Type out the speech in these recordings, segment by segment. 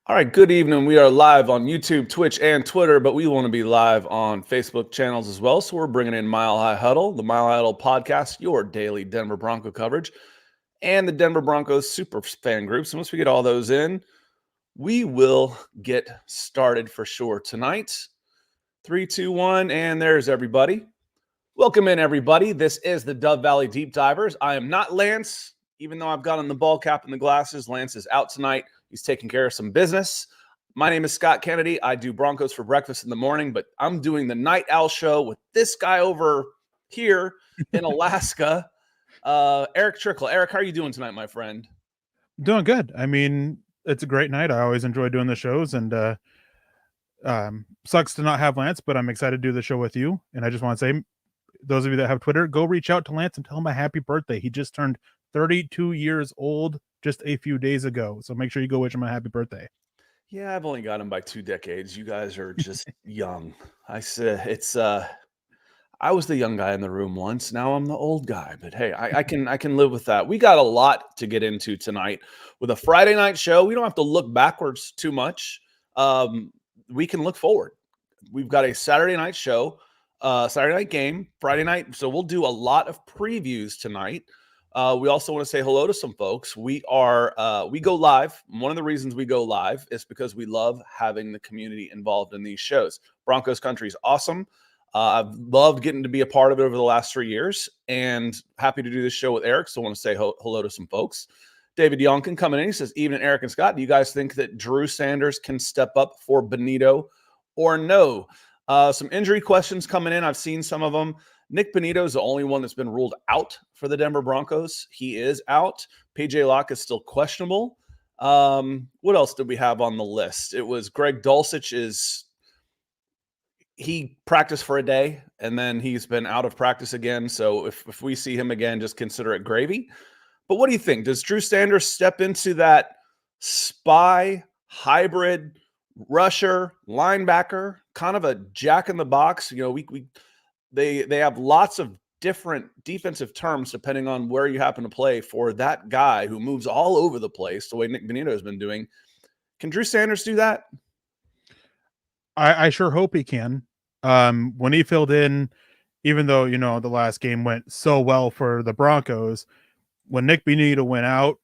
All right, good evening. We are live on YouTube, Twitch, and Twitter, but we want to be live on Facebook channels as well. So we're bringing in Mile High Huddle, the Mile High Huddle podcast, your daily Denver Bronco coverage, and the Denver Broncos super fan groups. And once we get all those in, we will get started for sure tonight. 3, 2, 1, and there's everybody. Welcome in, everybody. This is the Dove Valley Deep Divers. I am not Lance, even though I've got on the ball cap and the glasses. Lance is out tonight. He's taking care of some business. My name is Scott Kennedy. I do Broncos for breakfast in the morning, but I'm doing the Night Owl show with this guy over here in Alaska, Erick Trickel. Erick, how are you doing tonight, my friend? Doing good. I mean, it's a great night. I always enjoy doing the shows, and sucks to not have Lance, but I'm excited to do the show with you. And I just want to say, those of you that have Twitter, go reach out to Lance and tell him a happy birthday. He just turned 32 years old just a few days ago. So make sure you go wish him a happy birthday. Yeah, I've only got him by 2 decades. You guys are just young. I said I was the young guy in the room once. Now I'm the old guy. But hey, I can live with that. We got a lot to get into tonight with a Friday night show. We don't have to look backwards too much. We can look forward. We've got a Saturday night show, Saturday night game, Friday night. So we'll do a lot of previews tonight. We also want to say hello to some folks. We go live. One of the reasons we go live is because we love having the community involved in these shows. Broncos country is awesome. I've loved getting to be a part of it over the last 3 years, and happy to do this show with Erick. So I want to say hello to some folks. David Yonkin coming in. He says, evening, Erick and Scott. Do you guys think that Drew Sanders can step up for Benito or no? Some injury questions coming in. I've seen some of them. Nick Benito is the only one that's been ruled out for the Denver Broncos. He is out. PJ Locke is still questionable. What else did we have on the list? It was Greg Dulcich he practiced for a day, and then he's been out of practice again. So if we see him again, just consider it gravy. But what do you think? Does Drew Sanders step into that spy hybrid rusher linebacker, kind of a jack in the box? You know, they have lots of different defensive terms depending on where you happen to play for that guy who moves all over the place the way Nick Benito has been doing. Can Drew Sanders do that? I sure hope he can. When he filled in, even though, the last game went so well for the Broncos, when Nick Benito went out,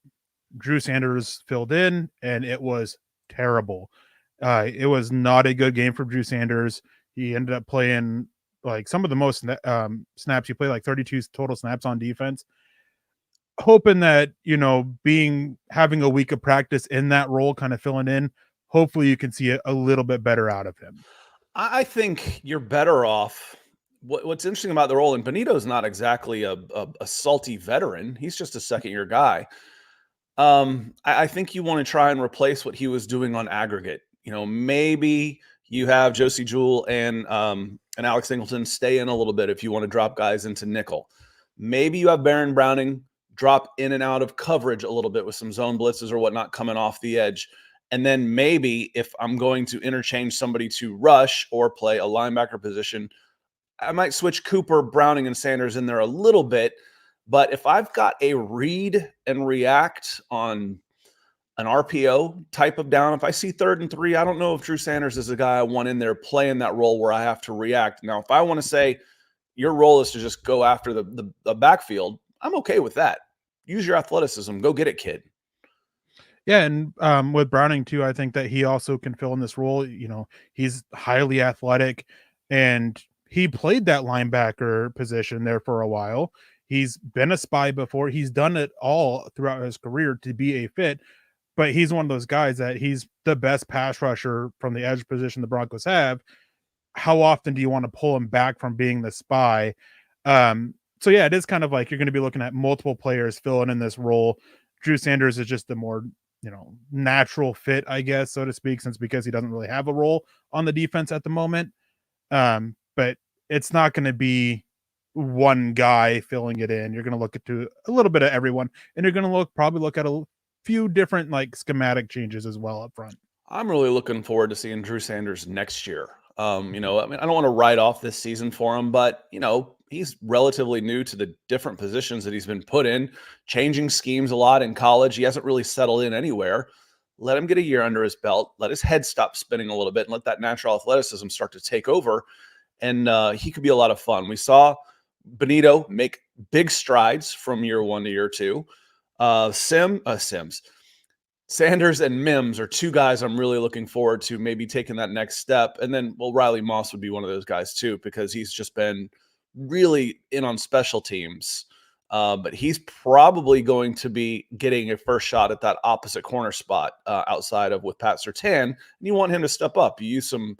Drew Sanders filled in, and it was terrible. It was not a good game for Drew Sanders. He ended up playing like some of the most snaps. He played like 32 total snaps on defense. Hoping that, having a week of practice in that role, kind of filling in, hopefully you can see a little bit better out of him. I think you're better off. What's interesting about the role, and Benito's not exactly a salty veteran. He's just a second-year guy. I think you want to try and replace what he was doing on aggregate. Maybe you have Josie Jewell and Alex Singleton stay in a little bit if you want to drop guys into nickel. Maybe you have Baron Browning drop in and out of coverage a little bit with some zone blitzes or whatnot coming off the edge. And then maybe if I'm going to interchange somebody to rush or play a linebacker position, I might switch Cooper, Browning, and Sanders in there a little bit. But if I've got a read and react on an RPO type of down, if I see 3rd and 3, I don't know if Drew Sanders is a guy I want in there playing that role where I have to react. Now, if I want to say your role is to just go after the backfield, I'm okay with that. Use your athleticism. Go get it, kid. Yeah, and with Browning too, I think that he also can fill in this role. He's highly athletic, and he played that linebacker position there for a while. He's been a spy before. He's done it all throughout his career to be a fit, but he's one of those guys that he's the best pass rusher from the edge position the Broncos have. How often do you want to pull him back from being the spy? So yeah, it is kind of like you're going to be looking at multiple players filling in this role. Drew Sanders is just the more natural fit, I guess, so to speak, because he doesn't really have a role on the defense at the moment. But it's not going to be one guy filling it in. You're going to look at a little bit of everyone, and you're going to probably look at a few different like schematic changes as well up front. I'm really looking forward to seeing Drew Sanders next year. I don't want to write off this season for him, but he's relatively new to the different positions that he's been put in, changing schemes a lot in college. He hasn't really settled in anywhere. let him get a year under his belt, let his head stop spinning a little bit, and let that natural athleticism start to take over. And he could be a lot of fun. We saw Benito make big strides from year 1 to year 2. Sanders and Mims are two guys I'm really looking forward to maybe taking that next step. And then, well, Riley Moss would be one of those guys too, because he's just been really in on special teams. But he's probably going to be getting a first shot at that opposite corner spot outside of with Pat Surtain. And you want him to step up. You use some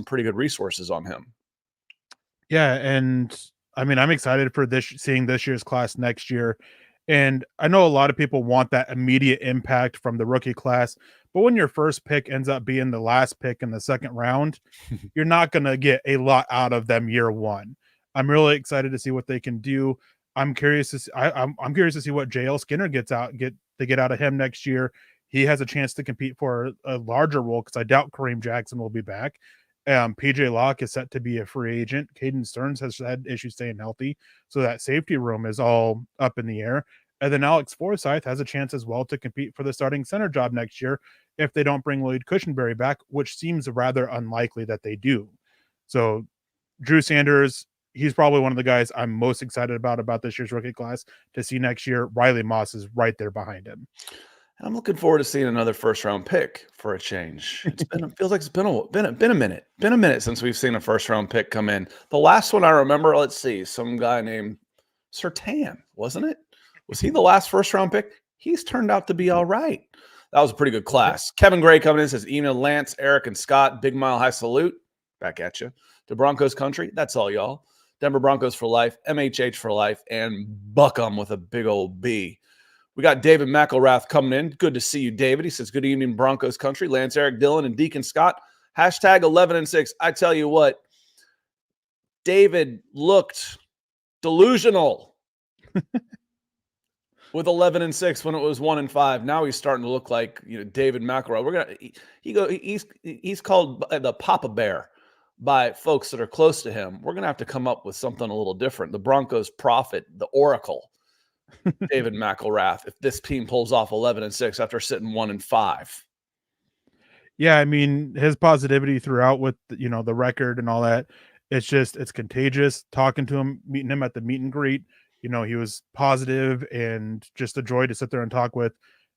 pretty good resources on him. Yeah, and I mean, I'm excited for seeing this year's class next year. And I know a lot of people want that immediate impact from the rookie class, but when your first pick ends up being the last pick in the second round, you're not going to get a lot out of them year one. I'm really excited to see what they can do. I'm curious to see, I'm curious to see what JL Skinner get out of him next year. He has a chance to compete for a larger role because I doubt Kareem Jackson will be back. PJ Locke is set to be a free agent. Caden Stearns has had issues staying healthy, so that safety room is all up in the air. And then Alex Forsyth has a chance as well to compete for the starting center job next year if they don't bring Lloyd Cushenberry back, which seems rather unlikely that they do. So Drew Sanders, he's probably one of the guys I'm most excited about this year's rookie class to see next year. Riley Moss is right there behind him. I'm looking forward to seeing another first round pick for a change. Feels like it's been a minute since we've seen a first round pick come in. The last one I remember, let's see, some guy named Surtain, wasn't it? Was he the last first round pick? He's turned out to be all right. That was a pretty good class. Yep. Kevin Gray coming in says, Ina, Lance, Eric, and Scott, Big Mile High salute. Back at you. To Broncos country, that's all y'all. Denver Broncos for life, MHH for life, and Buckham with a big old B. We got David McElrath coming in. Good to see you, David. He says, good evening, Broncos country. Lance, Eric, Dylan, and Deacon Scott. Hashtag 11 and 6. I tell you what, David looked delusional with 11 and 6 when it was 1 and 5. Now he's starting to look like, David McElrath. He's called the Papa Bear by folks that are close to him. We're going to have to come up with something a little different. The Broncos prophet, the Oracle. David McElrath, if this team pulls off 11 and 6 after sitting 1 and 5. Yeah, I mean, his positivity throughout with the record and all that, it's contagious. Talking to him, meeting him at the meet and greet, he was positive and just a joy to sit there and talk with.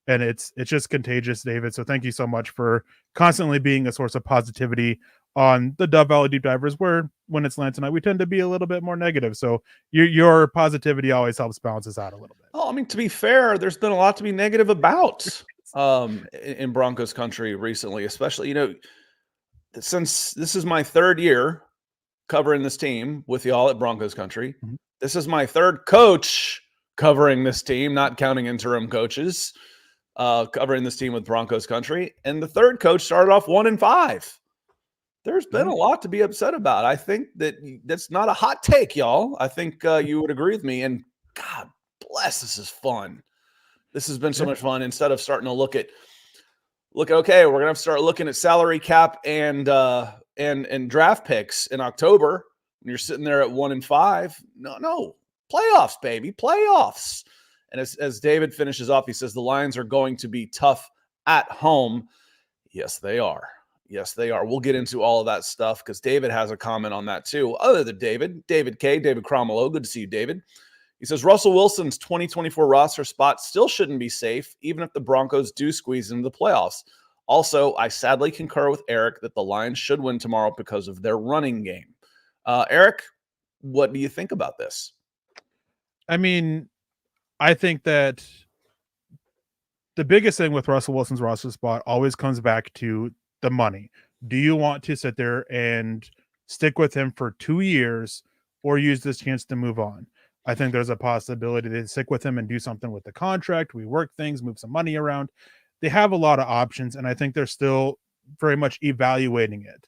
And it's just contagious, David. So thank you so much for constantly being a source of positivity on the Dove Valley Deep Divers, where when it's Lance and I, we tend to be a little bit more negative. So your positivity always helps balance us out a little bit. Oh, I mean, to be fair, there's been a lot to be negative about in Broncos country recently, especially, since this is my third year covering this team with y'all at Broncos country. Mm-hmm. This is my third coach covering this team, not counting interim coaches, covering this team with Broncos country. And the third coach started off 1 and 5. There's been a lot to be upset about. I think that's not a hot take, y'all. I think you would agree with me. And God bless, this is fun. This has been so much fun. Instead of starting to look at, okay, we're gonna have to start looking at salary cap and draft picks in October. When you're sitting there at 1 and 5, no, playoffs, baby, playoffs. And as David finishes off, he says the Lions are going to be tough at home. Yes, they are. Yes, they are. We'll get into all of that stuff because David has a comment on that too. Other than David K, David Cromwell. Good to see you, David. He says Russell Wilson's 2024 roster spot still shouldn't be safe, even if the Broncos do squeeze into the playoffs. Also, I sadly concur with Eric that the Lions should win tomorrow because of their running game. Eric, what do you think about this? I mean, I think that the biggest thing with Russell Wilson's roster spot always comes back to the money. Do you want to sit there and stick with him for 2 years or use this chance to move on? I think there's a possibility to stick with him and do something with the contract. We work things, move some money around. They have a lot of options, and I think they're still very much evaluating it.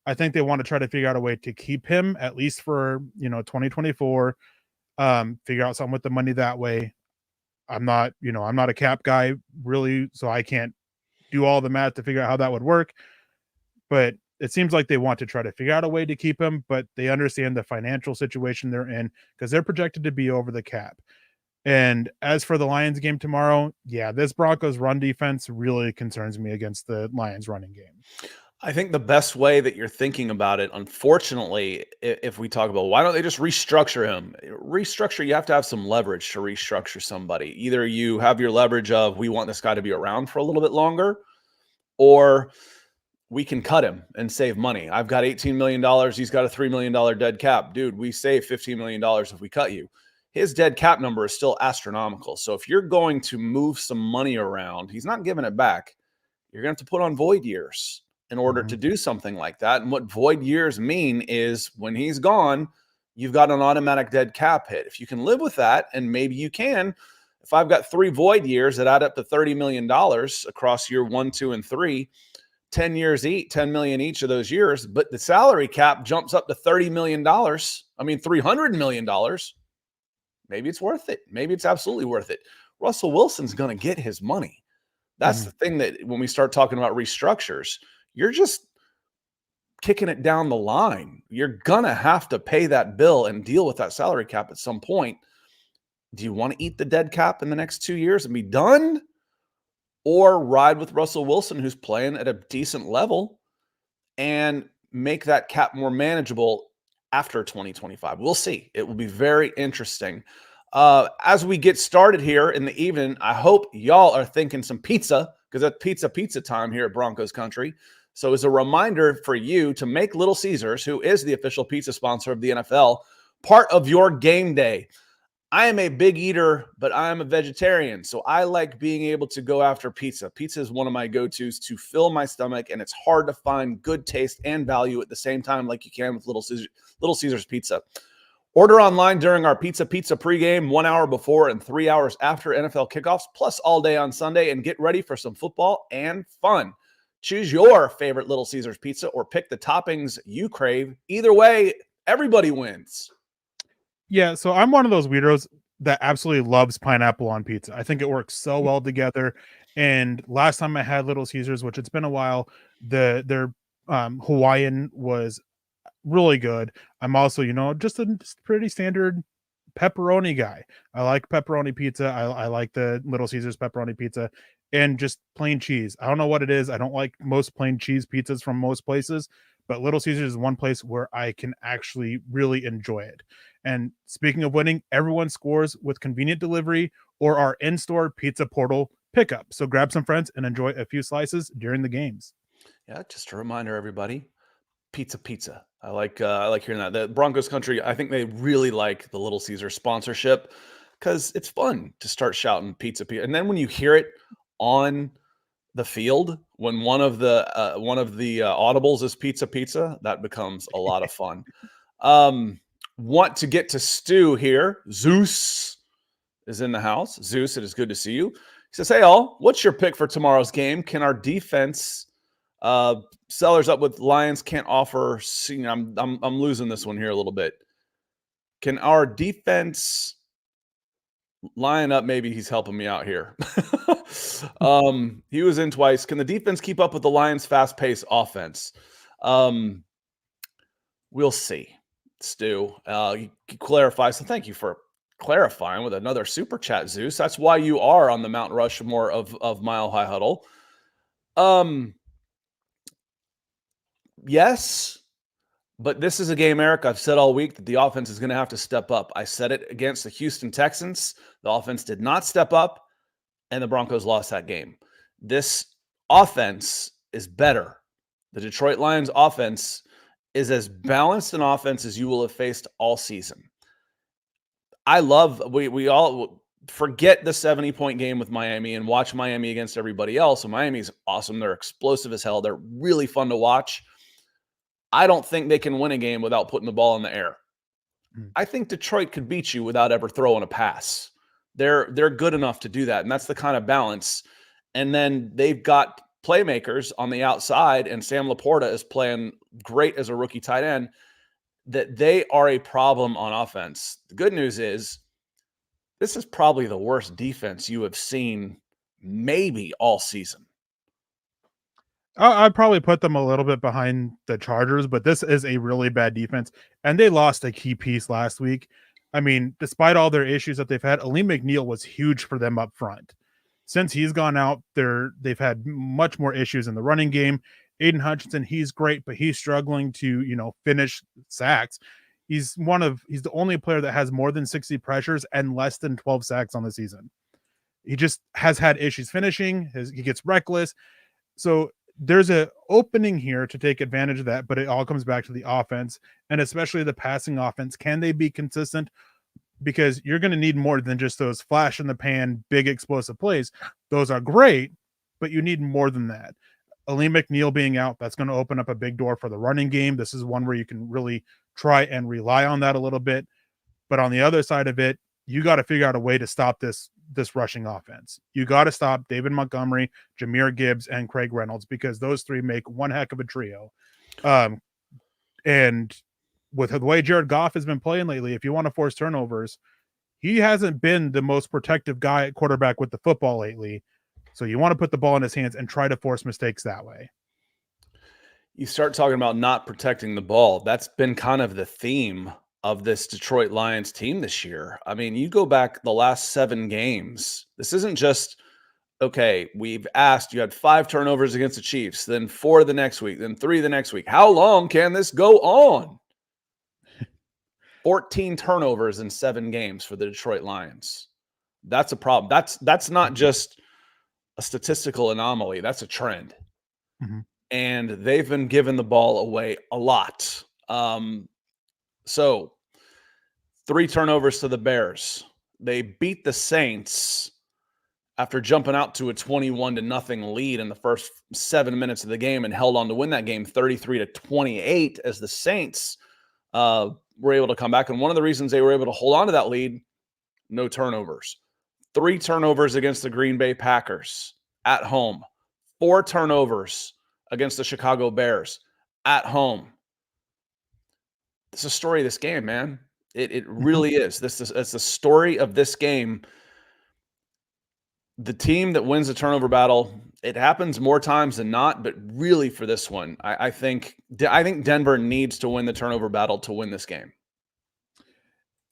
I think they want to try to figure out a way to keep him at least for 2024. Figure out something with the money that way. I'm not a cap guy really, so I can't do all the math to figure out how that would work. But it seems like they want to try to figure out a way to keep him, but they understand the financial situation they're in because they're projected to be over the cap. And as for the Lions game tomorrow, yeah, this Broncos run defense really concerns me against the Lions running game. I think the best way that you're thinking about it, unfortunately, if we talk about why don't they just restructure him? Restructure, you have to have some leverage to restructure somebody. Either you have your leverage of we want this guy to be around for a little bit longer, or we can cut him and save money. I've got $18 million. He's got a $3 million dead cap. Dude, we save $15 million if we cut you. His dead cap number is still astronomical. So if you're going to move some money around, he's not giving it back. You're going to have to put on void years in order to do something like that. And what void years mean is when he's gone, you've got an automatic dead cap hit. If you can live with that, and maybe you can, if I've got 3 void years that add up to $30 million across year 1, 2, and 3, 10 years each, 10 million each of those years, but the salary cap jumps up to $30 million. I mean, $300 million. Maybe it's worth it. Maybe it's absolutely worth it. Russell Wilson's going to get his money. That's the thing that when we start talking about restructures, you're just kicking it down the line. You're going to have to pay that bill and deal with that salary cap at some point. Do you want to eat the dead cap in the next 2 years and be done? Or ride with Russell Wilson, who's playing at a decent level, and make that cap more manageable after 2025? We'll see. It will be very interesting. As we get started here in the evening, I hope y'all are thinking some pizza, because it's pizza time here at Broncos Country. So as a reminder for you to make Little Caesars, who is the official pizza sponsor of the NFL, part of your game day. I am a big eater, but I am a vegetarian, so I like being able to go after pizza. Pizza is one of my go-tos to fill my stomach, and it's hard to find good taste and value at the same time like you can with Little Caesars Pizza. Order online during our Pizza pregame, 1 hour before and 3 hours after NFL kickoffs, plus all day on Sunday, and get ready for some football and fun. Choose your favorite Little Caesars pizza or pick the toppings you crave. Either way, everybody wins. Yeah, so I'm one of those weirdos that absolutely loves pineapple on pizza. I think it works so well together. And last time I had Little Caesars, which it's been a while, their Hawaiian was really good. I'm also, just a pretty standard pepperoni guy. I like pepperoni pizza. I like the Little Caesars pepperoni pizza and just plain cheese. I don't know what it is. I don't like most plain cheese pizzas from most places, but Little Caesars is one place where I can actually really enjoy it. And speaking of winning, everyone scores with convenient delivery or our in-store pizza portal pickup. So grab some friends and enjoy a few slices during the games. Yeah, just a reminder, everybody. Pizza. I like hearing that. The Broncos Country, I think they really like the Little Caesar sponsorship because it's fun to start shouting pizza. And then when you hear it on the field, when one of the audibles is pizza, that becomes a lot of fun. Want to get to Stu here. Zeus is in the house. Zeus, it is good to see you. He says, hey all, what's your pick for tomorrow's game? Can our defense sellers up with Lions can't offer? I'm losing this one here a little bit. Can our defense line up? Maybe he's helping me out here. He was in twice. Can the defense keep up with the Lions' fast-paced offense? We'll see. Stu, you clarify. So thank you for clarifying with another super chat, Zeus. That's why you are on the Mount Rushmore of Mile High Huddle. Yes, but this is a game, Eric, I've said all week that the offense is going to have to step up. I said it against the Houston Texans. The offense did not step up, and the Broncos lost that game. This offense is better. The Detroit Lions offense is as balanced an offense as you will have faced all season. We all forget the 70-point game with Miami and watch Miami against everybody else. So Miami's awesome. They're explosive as hell. They're really fun to watch. I don't think they can win a game without putting the ball in the air. I think Detroit could beat you without ever throwing a pass. They're good enough to do that, and that's the kind of balance. And then they've got playmakers on the outside, and Sam Laporta is playing great as a rookie tight end, that they are a problem on offense. The good news is this is probably the worst defense you have seen maybe all season. I'd probably put them a little bit behind the Chargers, but this is a really bad defense, and they lost a key piece last week. I mean, despite all their issues that they've had, Aleem McNeil was huge for them up front. Since he's gone out, they've had much more issues in the running game. Aiden Hutchinson, he's great, but he's struggling to, finish sacks. He's the only player that has more than 60 pressures and less than 12 sacks on the season. He just has had issues finishing. He gets reckless. So there's an opening here to take advantage of that, but it all comes back to the offense, and especially the passing offense. Can they be consistent? Because you're going to need more than just those flash in the pan, big explosive plays. Those are great, but you need more than that. Aleem McNeil being out, that's going to open up a big door for the running game. This is one where you can really try and rely on that a little bit. But on the other side of it, you got to figure out a way to stop this rushing offense. You got to stop David Montgomery, Jahmyr Gibbs, and Craig Reynolds, because those three make one heck of a trio. And with the way Jared Goff has been playing lately, if you want to force turnovers, he hasn't been the most protective guy at quarterback with the football lately. So you want to put the ball in his hands and try to force mistakes that way. You start talking about not protecting the ball. That's been kind of the theme of this Detroit Lions team this year. I mean, you go back the last 7 games. This isn't just, okay, we've asked, you had 5 turnovers against the Chiefs, then 4 the next week, then 3 the next week. How long can this go on? 14 turnovers in 7 games for the Detroit Lions. That's a problem. That's not just a statistical anomaly. That's a trend. Mm-hmm. And they've been giving the ball away a lot. So 3 turnovers to the Bears. They beat the Saints after jumping out to a 21-0 lead in the first 7 minutes of the game and held on to win that game 33-28 as the Saints were able to come back. And one of the reasons they were able to hold on to that lead, no turnovers. 3 turnovers against the Green Bay Packers at home. 4 turnovers against the Chicago Bears at home. It's the story of this game, man. It really is. It's the story of this game. The team that wins the turnover battle, it happens more times than not, but really for this one, I think Denver needs to win the turnover battle to win this game.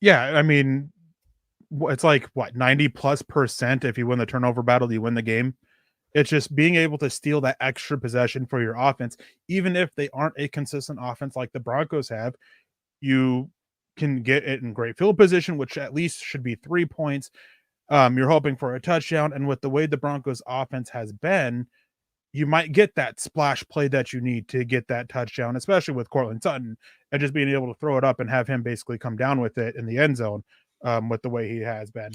Yeah, I mean, it's like, what, 90+% if you win the turnover battle, you win the game. It's just being able to steal that extra possession for your offense, even if they aren't a consistent offense like the Broncos have. You can get it in great field position, which at least should be 3 points. You're hoping for a touchdown, and with the way the Broncos offense has been, you might get that splash play that you need to get that touchdown, especially with Courtland Sutton, and just being able to throw it up and have him basically come down with it in the end zone, with the way he has been.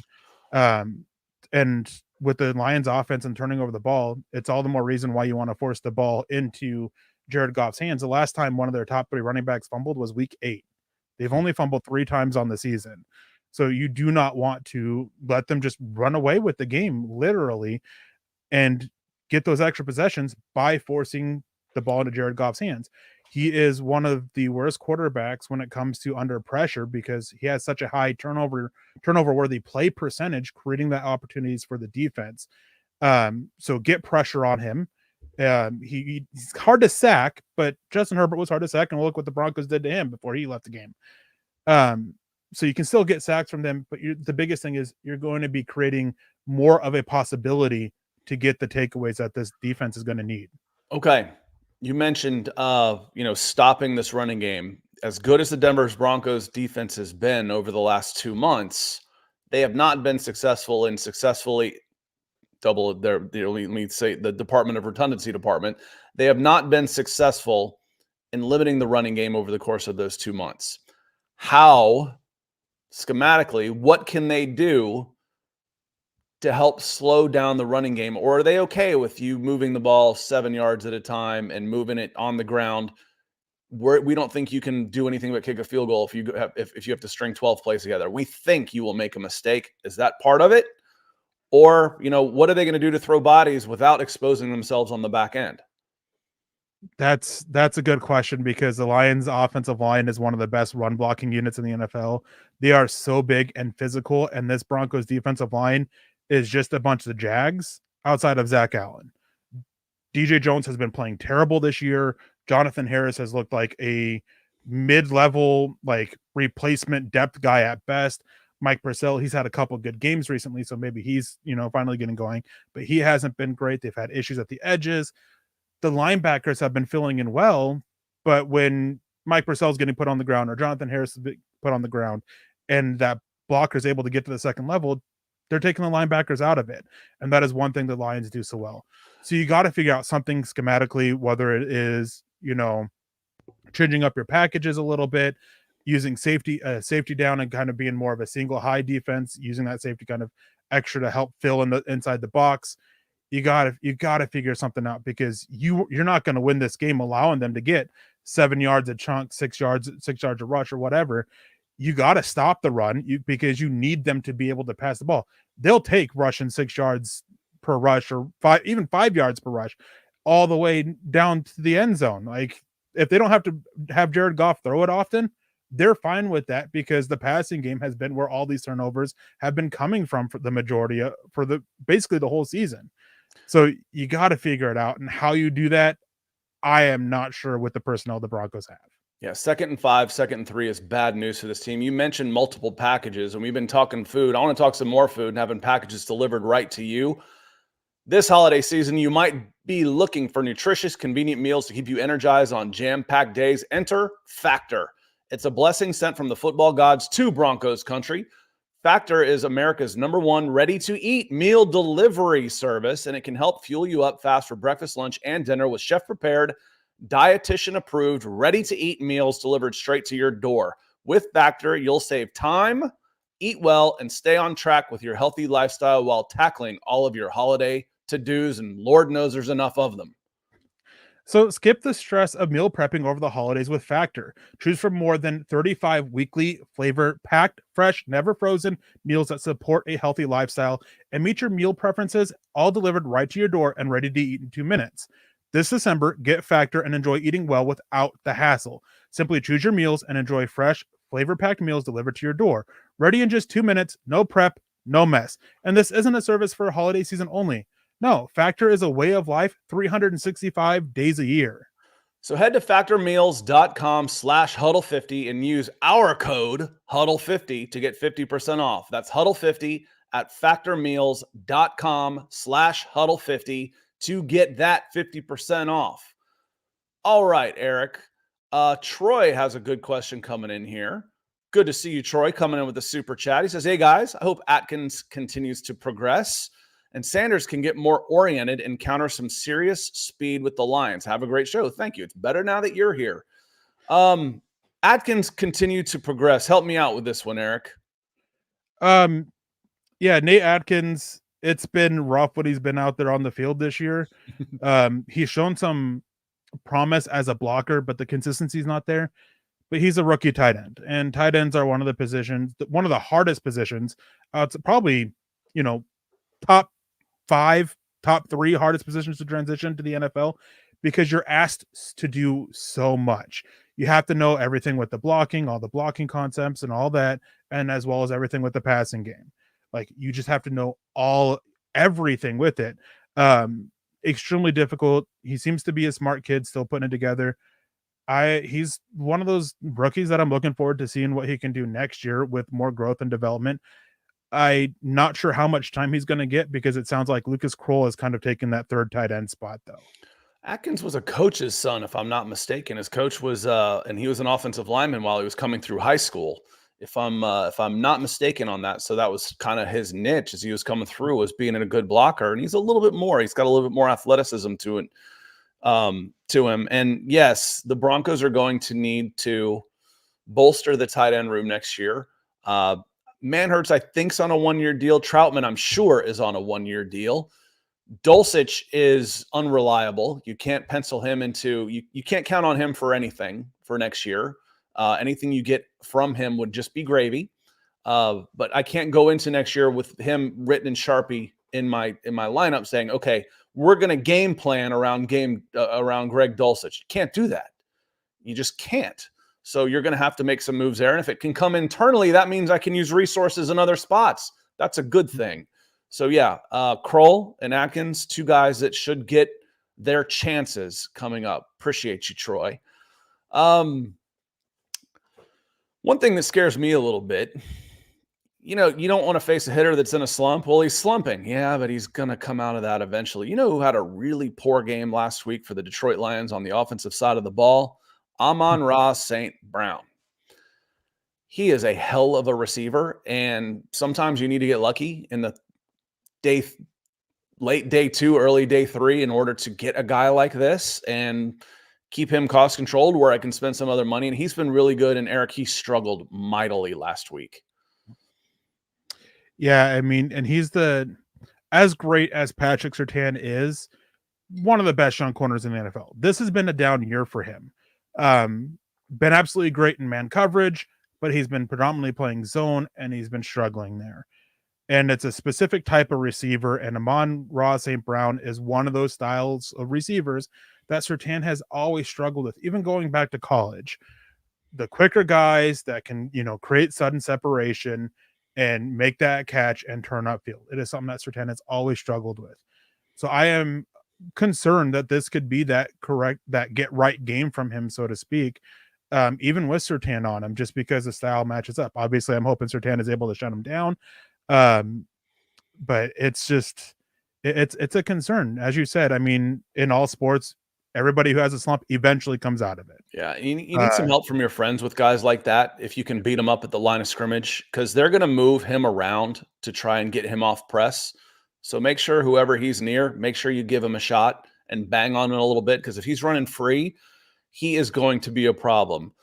And with the Lions offense and turning over the ball, it's all the more reason why you want to force the ball into Jared Goff's hands. The last time one of their top 3 running backs fumbled was week 8. They've only fumbled 3 times on the season. So you do not want to let them just run away with the game, literally, and get those extra possessions by forcing the ball into Jared Goff's hands. He is one of the worst quarterbacks when it comes to under pressure, because he has such a high turnover worthy play percentage, creating that opportunities for the defense. So get pressure on him. He's hard to sack, but Justin Herbert was hard to sack, and look what the Broncos did to him before he left the game. So you can still get sacks from them, but the biggest thing is you're going to be creating more of a possibility to get the takeaways that this defense is going to need. Okay. You mentioned, stopping this running game. As good as the Denver Broncos defense has been over the last 2 months, they have not been successful in successfully let me say the Department of Redundancy department. They have not been successful in limiting the running game over the course of those 2 months. How, schematically, what can they do to help slow down the running game? Or are they okay with you moving the ball 7 yards at a time and moving it on the ground? We don't think you can do anything but kick a field goal if you have to string 12 plays together. We think you will make a mistake. Is that part of it? Or, what are they going to do to throw bodies without exposing themselves on the back end? That's a good question, because the Lions offensive line is one of the best run blocking units in the NFL. They are so big and physical, and this Broncos defensive line is just a bunch of Jags outside of Zach Allen. DJ Jones has been playing terrible this year. Jonathan Harris has looked like a mid-level, like replacement depth guy at best. Mike Purcell, he's had a couple good games recently, so maybe he's, finally getting going, but he hasn't been great. They've had issues at the edges. The linebackers have been filling in well, but when Mike Purcell's getting put on the ground or Jonathan Harris is put on the ground and that blocker is able to get to the second level, they're taking the linebackers out of it. And that is one thing the Lions do so well. So you got to figure out something schematically, whether it is, changing up your packages a little bit, using safety down and kind of being more of a single high defense, using that safety kind of extra to help fill in the inside the box. You gotta figure something out, because you're not going to win this game allowing them to get 7 yards a chunk, 6 yards a rush or whatever. You got to stop the run because you need them to be able to pass the ball. They'll take rushing 6 yards per rush or 5 yards per rush all the way down to the end zone. Like, if they don't have to have Jared Goff throw it often, they're fine with that, because the passing game has been where all these turnovers have been coming from for the majority of, basically the whole season. So you got to figure it out, and how you do that, I am not sure with the personnel the Broncos have. Yeah, 2nd and 5, 2nd and 3 is bad news for this team. You mentioned multiple packages, and we've been talking food. I want to talk some more food and having packages delivered right to you. This holiday season, you might be looking for nutritious, convenient meals to keep you energized on jam-packed days. Enter Factor. It's a blessing sent from the football gods to Broncos country. Factor is America's #1 ready-to-eat meal delivery service, and it can help fuel you up fast for breakfast, lunch, and dinner with chef-prepared, dietitian-approved, ready-to-eat meals delivered straight to your door. With Factor, you'll save time, eat well, and stay on track with your healthy lifestyle while tackling all of your holiday to-dos, and Lord knows there's enough of them. So skip the stress of meal prepping over the holidays with Factor. Choose from more than 35 weekly flavor-packed, fresh, never frozen meals that support a healthy lifestyle and meet your meal preferences, all delivered right to your door and ready to eat in 2 minutes. This December, get Factor and enjoy eating well without the hassle. Simply choose your meals and enjoy fresh, flavor-packed meals delivered to your door. Ready in just 2 minutes, no prep, no mess. And this isn't a service for holiday season only. No, Factor is a way of life 365 days a year. So head to factormeals.com/huddle50 and use our code huddle50 to get 50% off. That's huddle50 at factormeals.com/huddle50 to get that 50% off. All right, Eric. Troy has a good question coming in here. Good to see you, Troy, coming in with a super chat. He says, "Hey guys, I hope Atkins continues to progress and Sanders can get more oriented and counter some serious speed with the Lions. Have a great show." Thank you. It's better now that you're here. Atkins continue to progress. Help me out with this one, Eric. Yeah, Nate Atkins, it's been rough when he's been out there on the field this year. He's shown some promise as a blocker, but the consistency is not there. But he's a rookie tight end, and tight ends are one of the hardest positions. It's probably, top 5, top 3 hardest positions to transition to the NFL, because you're asked to do so much. You have to know everything with the blocking, all the blocking concepts and all that, and as well as everything with the passing game. Like, you just have to know everything with it. Extremely difficult. He seems to be a smart kid, still putting it together. He's one of those rookies that I'm looking forward to seeing what he can do next year with more growth and development. I'm not sure how much time he's going to get, because it sounds like Lucas Kroll has kind of taken that third tight end spot, though. Atkins was a coach's son, if I'm not mistaken. His coach was, and he was an offensive lineman while he was coming through high school. If I'm not mistaken on that. So that was kind of his niche as he was coming through, was being a good blocker. And he's a little bit more. He's got a little bit more athleticism to it, to him. And yes, the Broncos are going to need to bolster the tight end room next year. Manhurts, I think, is on a 1-year deal. Troutman, I'm sure, is on a 1-year deal. Dulcich is unreliable. You can't pencil him into you can't count on him for anything for next year. Anything you get from him would just be gravy. But I can't go into next year with him written in Sharpie in my lineup saying, okay, we're going to game plan around Greg Dulcich. You can't do that. You just can't. So you're going to have to make some moves there. And if it can come internally, that means I can use resources in other spots. That's a good thing. So yeah, Kroll and Atkins, 2 guys that should get their chances coming up. Appreciate you, Troy. One thing that scares me a little bit, you don't want to face a hitter that's in a slump. Well, he's slumping. Yeah, but he's going to come out of that eventually. You know who had a really poor game last week for the Detroit Lions on the offensive side of the ball? Amon-Ra St. Brown. He is a hell of a receiver, and sometimes you need to get lucky in the day late day 2, early day 3 in order to get a guy like this and keep him cost controlled where I can spend some other money. And he's been really good. And Eric, he struggled mightily last week. Yeah, I mean, and he's as great as Patrick Surtain is, one of the best young corners in the NFL. This has been a down year for him. Been absolutely great in man coverage, but he's been predominantly playing zone and he's been struggling there. And it's a specific type of receiver, and Amon-Ra St. Brown is one of those styles of receivers that Surtain has always struggled with, even going back to college. The quicker guys that can, create sudden separation and make that catch and turn upfield. It is something that Surtain has always struggled with. So I am concerned that this could be that get right game from him, so to speak, even with Surtain on him, just because the style matches up. Obviously, I'm hoping Surtain is able to shut him down. But it's just it's a concern, as you said. I mean, in all sports, everybody who has a slump eventually comes out of it. Yeah, you need some help from your friends with guys like that if you can beat them up at the line of scrimmage, because they're going to move him around to try and get him off press. So make sure whoever he's near, make sure you give him a shot and bang on it a little bit, because if he's running free, he is going to be a problem.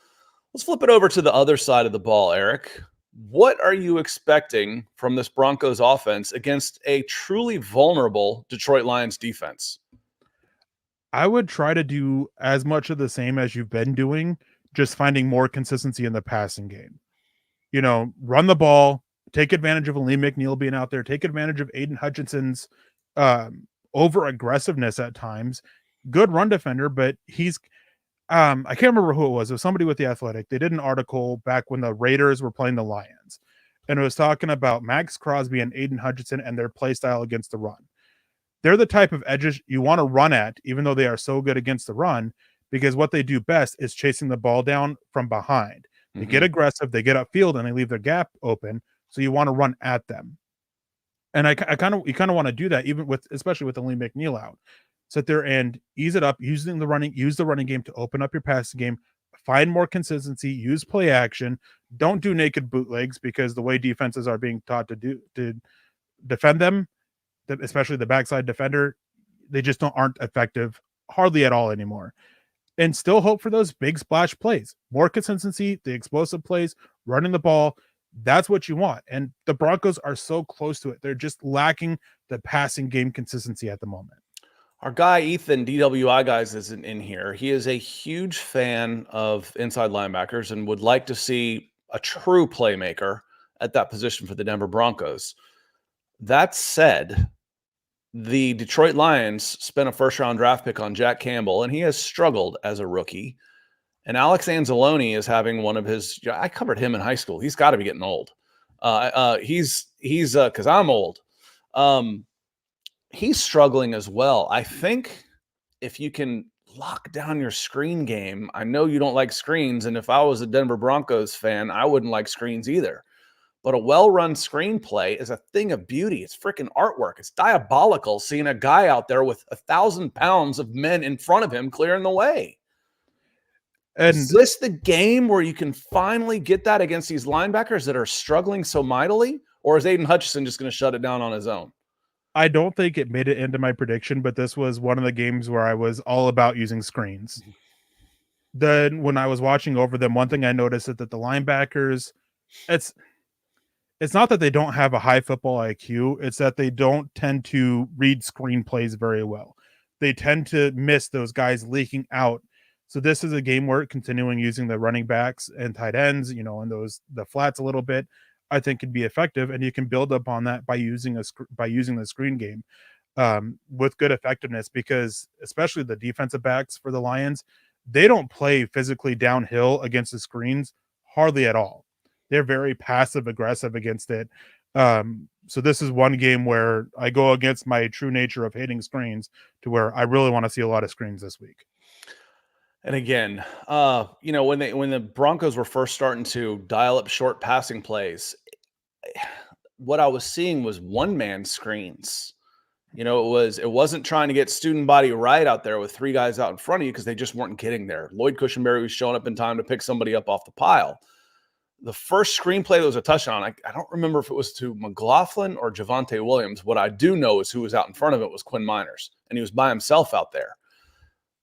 Let's flip it over to the other side of the ball, Eric. What are you expecting from this Broncos offense against a truly vulnerable Detroit Lions defense? I would try to do as much of the same as you've been doing, just finding more consistency in the passing game. Run the ball, take advantage of Aleem McNeil being out there, take advantage of Aiden Hutchinson's over aggressiveness at times. Good run defender, but he's I can't remember who it was. It was somebody with The Athletic. They did an article back when the Raiders were playing the Lions, and it was talking about Max Crosby and Aiden Hutchinson and their play style against the run. They're the type of edges you want to run at, even though they are so good against the run, because what they do best is chasing the ball down from behind. They get aggressive, they get upfield, and they leave their gap open. So you want to run at them. And you kind of want to do that, especially with Aleem McNeil out. Sit there and ease it up, use the running game to open up your passing game, find more consistency, use play action. Don't do naked bootlegs, because the way defenses are being taught to defend them, especially the backside defender, they just aren't effective hardly at all anymore. And still hope for those big splash plays, more consistency, the explosive plays, running the ball. That's what you want. And the Broncos are so close to it. They're just lacking the passing game consistency at the moment. Our guy, Ethan, DWI Guys, isn't in here. He is a huge fan of inside linebackers and would like to see a true playmaker at that position for the Denver Broncos. That said, the Detroit Lions spent a first-round draft pick on Jack Campbell, and he has struggled as a rookie. And Alex Anzalone is having one of his – I covered him in high school. He's got to be getting old. He's because I'm old. He's struggling as well. I think if you can lock down your screen game, I know you don't like screens, and if I was a Denver Broncos fan, I wouldn't like screens either. But a well-run screenplay is a thing of beauty. It's freaking artwork. It's diabolical seeing a guy out there with 1,000 pounds of men in front of him clearing the way. And is this the game where you can finally get that against these linebackers that are struggling so mightily? Or is Aiden Hutchinson just going to shut it down on his own? I don't think it made it into my prediction, but this was one of the games where I was all about using screens. Then when I was watching over them, one thing I noticed is that the linebackers, it's not that they don't have a high football IQ. It's that they don't tend to read screenplays very well. They tend to miss those guys leaking out. So this is a game where continuing using the running backs and tight ends, and the flats a little bit, I think can be effective, and you can build up on that by using the screen game with good effectiveness, because especially the defensive backs for the Lions, they don't play physically downhill against the screens hardly at all. They're very passive aggressive against it. So this is one game where I go against my true nature of hating screens to where I really want to see a lot of screens this week. And again, when the Broncos were first starting to dial up short passing plays, what I was seeing was one man screens. It wasn't trying to get student body right out there with three guys out in front of you because they just weren't getting there. Lloyd Cushenberry was showing up in time to pick somebody up off the pile. The first screenplay that was a touchdown, I don't remember if it was to McLaughlin or Javonte Williams. What I do know is who was out in front of it was Quinn Miners, and he was by himself out there.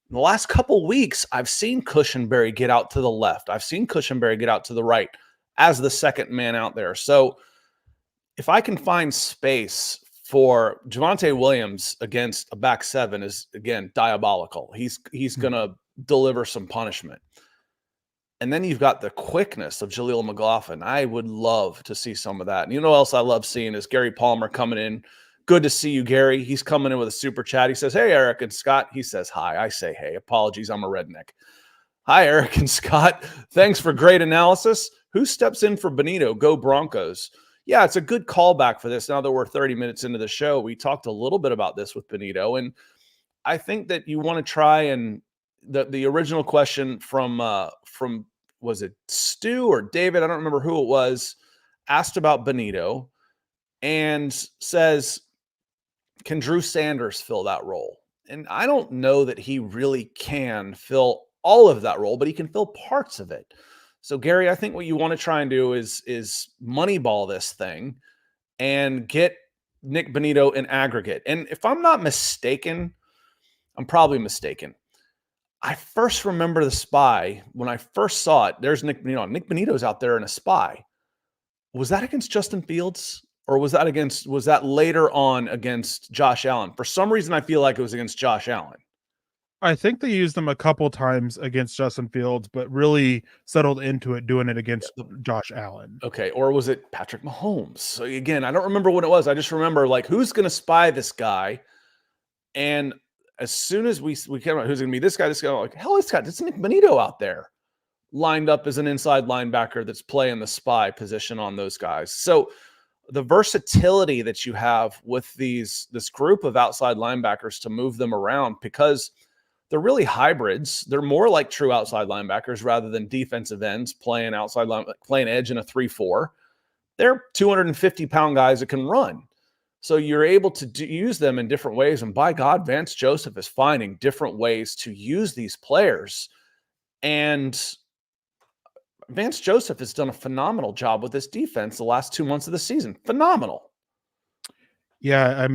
In the last couple weeks, I've seen Cushenberry get out to the left. I've seen Cushenberry get out to the right as the second man out there. So if I can find space for Javonte Williams against a back seven is, again, diabolical. He's going to deliver some punishment. And then you've got the quickness of Jaleel McLaughlin. I would love to see some of that. And you know what else I love seeing is Gary Palmer coming in. Good to see you, Gary. He's coming in with a super chat. He says, hey, Eric and Scott. He says, hi. I say, hey. Apologies, I'm a redneck. Hi, Eric and Scott. Thanks for great analysis. Who steps in for Benito? Go Broncos. Yeah, it's a good callback for this. Now that we're 30 minutes into the show, we talked a little bit about this with Benito. And I think that you want to try and the original question from was it Stu or David? I don't remember who it was, asked about Benito and says, can Drew Sanders fill that role? And I don't know that he really can fill all of that role, but he can fill parts of it. So, Gary, I think what you want to try and do is moneyball this thing and get Nick Benito in aggregate. And if I'm not mistaken, I'm probably mistaken. I first remember the spy when I first saw it. There's Nick Benito. Nick Benito's out there in a spy. Was that against Justin Fields, or was that later on against Josh Allen? For some reason, I feel like it was against Josh Allen. I think they used them a couple times against Justin Fields, but really settled into it doing it against Josh Allen. Okay, or was it Patrick Mahomes? So again, I don't remember what it was. I just remember who's going to spy this guy, and as soon as we came out, who's going to be this guy? Like, hell, it's Nick Benito out there, lined up as an inside linebacker that's playing the spy position on those guys. So the versatility that you have with this group of outside linebackers to move them around, because they're really hybrids. They're more like true outside linebackers rather than defensive ends playing playing edge in a 3-4. They're 250-pound guys that can run. So you're able to use them in different ways. And by God, Vance Joseph is finding different ways to use these players. And Vance Joseph has done a phenomenal job with this defense the last 2 months of the season. Phenomenal. Yeah,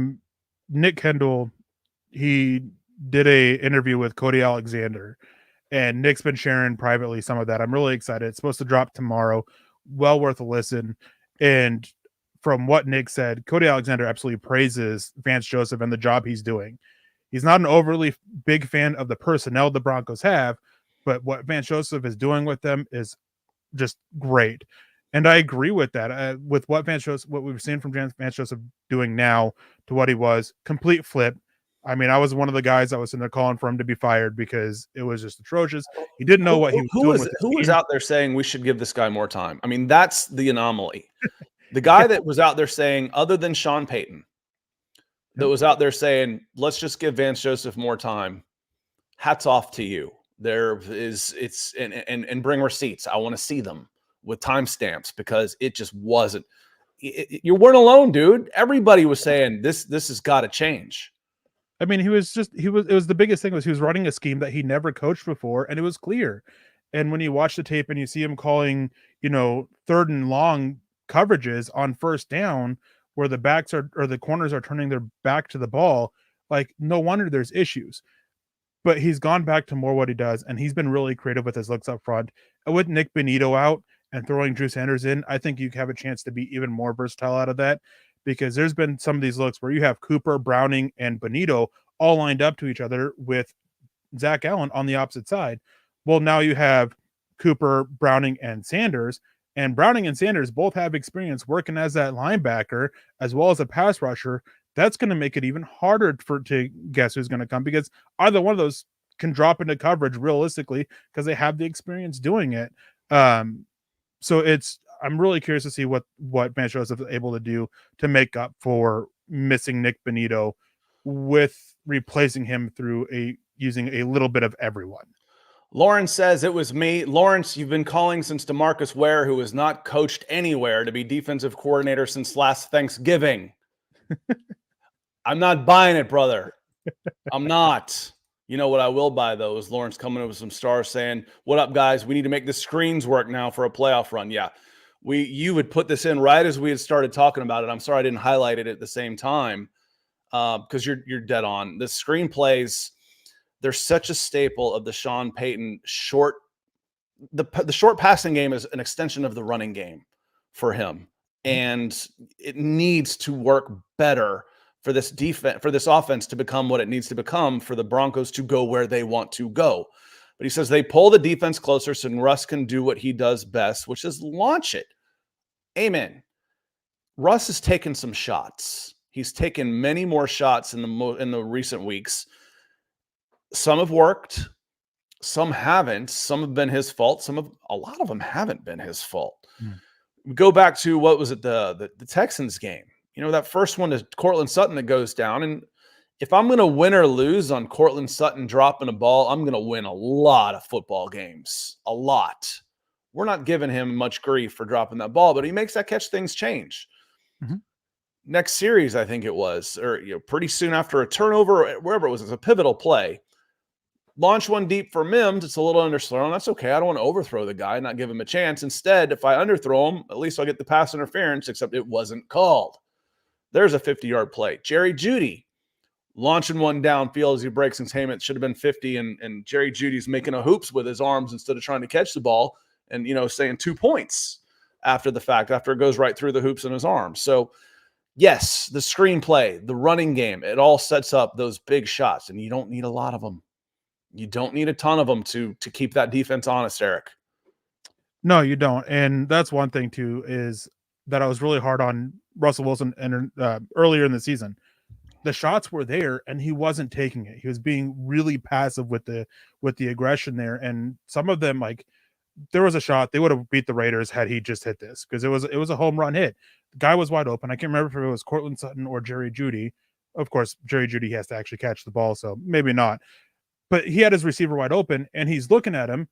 Nick Kendall, he did a interview with Cody Alexander, and Nick's been sharing privately some of that. I'm really excited. It's supposed to drop tomorrow. Well worth a listen. And from what Nick said, Cody Alexander absolutely praises Vance Joseph and the job he's doing. He's not an overly big fan of the personnel the Broncos have, but what Vance Joseph is doing with them is just great. And I agree with that. With what we've seen from Vance Joseph doing now to what he was, complete flip. I mean, I was one of the guys that was in there calling for him to be fired because it was just atrocious. He didn't know what he was doing. Who was out there saying we should give this guy more time? I mean, that's the anomaly. The guy that was out there saying, other than Sean Payton, that was out there saying, let's just give Vance Joseph more time. Hats off to you. And bring receipts. I want to see them with timestamps, because it just wasn't. You weren't alone, dude. Everybody was saying this has got to change. I mean, it was the biggest thing was he was running a scheme that he never coached before, and it was clear. And when you watch the tape and you see him calling, third and long coverages on first down where the corners are turning their back to the ball, like, no wonder there's issues. But he's gone back to more what he does, and he's been really creative with his looks up front. And with Nick Benito out and throwing Drew Sanders in, I think you have a chance to be even more versatile out of that, because there's been some of these looks where you have Cooper, Browning, and Benito all lined up to each other with Zach Allen on the opposite side. Well, now you have Cooper, Browning, and Sanders, and Browning and Sanders both have experience working as that linebacker as well as a pass rusher. That's going to make it even harder to guess who's going to come, because either one of those can drop into coverage realistically because they have the experience doing it. So I'm really curious to see what Vance Joseph is able to do to make up for missing Nick Benito with replacing him through using a little bit of everyone. Lawrence says it was me. Lawrence, you've been calling since DeMarcus Ware, who has not coached anywhere, to be defensive coordinator since last Thanksgiving. I'm not buying it, brother. I'm not. You know what I will buy, though, is Lawrence coming up with some stars saying, what up, guys? We need to make the screens work now for a playoff run. Yeah, you would put this in right as we had started talking about it. I'm sorry I didn't highlight it at the same time because you're dead on. The screenplays, they're such a staple of the Sean Payton short. The short passing game is an extension of the running game for him, and it needs to work better for this defense, for this offense to become what it needs to become for the Broncos to go where they want to go. But he says they pull the defense closer so Russ can do what he does best, which is launch it. Amen. Russ has taken some shots. He's taken many more shots in the recent weeks. Some have worked, some haven't. Some have been his fault. A lot of them haven't been his fault. Go back to what was it, the Texans game? You know, that first one to Cortland Sutton that goes down. And if I'm going to win or lose on Cortland Sutton dropping a ball, I'm going to win a lot of football games. A lot. We're not giving him much grief for dropping that ball, but he makes that catch, things change. Next series, I think it was, or pretty soon after a turnover, or wherever it was a pivotal play. Launch one deep for Mims. It's a little underthrown. That's okay. I don't want to overthrow the guy, not give him a chance. Instead, if I underthrow him, at least I'll get the pass interference, except it wasn't called. There's a 50-yard play. Jeudy launching one downfield as he breaks containment. Should have been 50, and Jeudy's making a hoops with his arms instead of trying to catch the ball and, saying 2 points after the fact, after it goes right through the hoops in his arms. So, yes, the screenplay, the running game, it all sets up those big shots, and you don't need a lot of them. You don't need a ton of them to keep that defense honest, Eric. No, you don't. And that's one thing too, is that I was really hard on Russell Wilson and earlier in the season. The shots were there and he wasn't taking it. He was being really passive with the aggression there. And some of them, like, there was a shot they would have beat the Raiders had he just hit this, because it was a home run hit. The guy was wide open. I can't remember if it was Cortland Sutton or Jeudy. Of course, Jeudy has to actually catch the ball, so maybe not. But he had his receiver wide open, and he's looking at him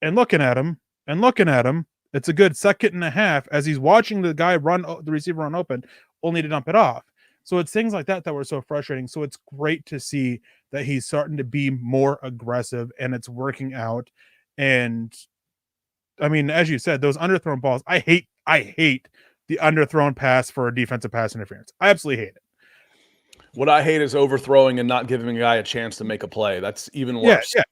and looking at him and looking at him. It's a good second and a half as he's watching the guy run, the receiver run open, only to dump it off. So it's things like that were so frustrating. So it's great to see that he's starting to be more aggressive and it's working out. And I mean, as you said, those underthrown balls, I hate the underthrown pass for a defensive pass interference. I absolutely hate it. What I hate is overthrowing and not giving a guy a chance to make a play. That's even worse. Yeah.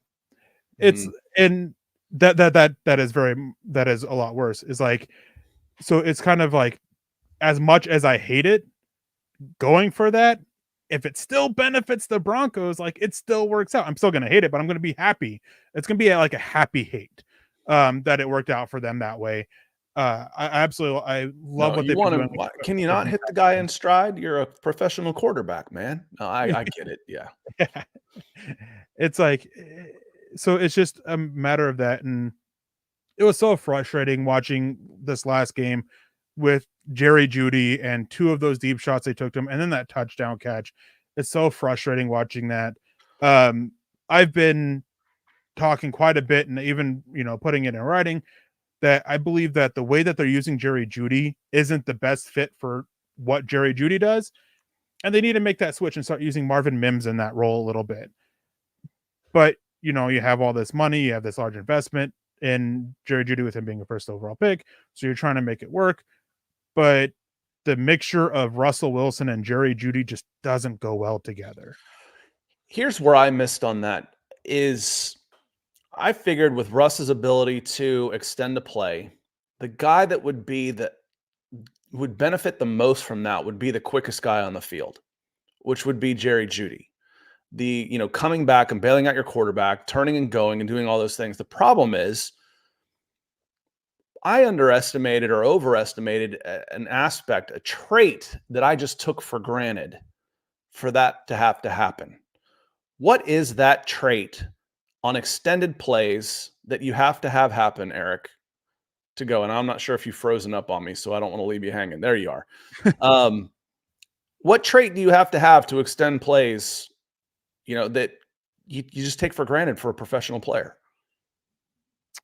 It's and that is a lot worse. Is like, so it's kind of like, as much as I hate it, going for that, if it still benefits the Broncos, like, it still works out. I'm still gonna hate it, but I'm gonna be happy. It's gonna be like a happy hate that it worked out for them that way. I love what they want to. Can you not hit the guy in stride? You're a professional quarterback, man. No, I get it. Yeah. It's like, so it's just a matter of that. And it was so frustrating watching this last game with Jeudy and 2 of those deep shots they took to him, and then that touchdown catch. It's so frustrating watching that. I've been talking quite a bit and even, putting it in writing, that I believe that the way that they're using Jeudy isn't the best fit for what Jeudy does. And they need to make that switch and start using Marvin Mims in that role a little bit. But, you have all this money, you have this large investment in Jeudy with him being a first overall pick. So you're trying to make it work. But the mixture of Russell Wilson and Jeudy just doesn't go well together. Here's where I missed on that is I figured with Russ's ability to extend a play, the guy that would benefit the most from that would be the quickest guy on the field, which would be Jeudy. The, coming back and bailing out your quarterback, turning and going and doing all those things. The problem is I underestimated or overestimated an aspect, a trait that I just took for granted for that to have to happen. What is that trait on extended plays that you have to have happen, Eric, to go? And I'm not sure if you've frozen up on me, so I don't want to leave you hanging. There you are. What trait do you have to extend plays, that you just take for granted for a professional player.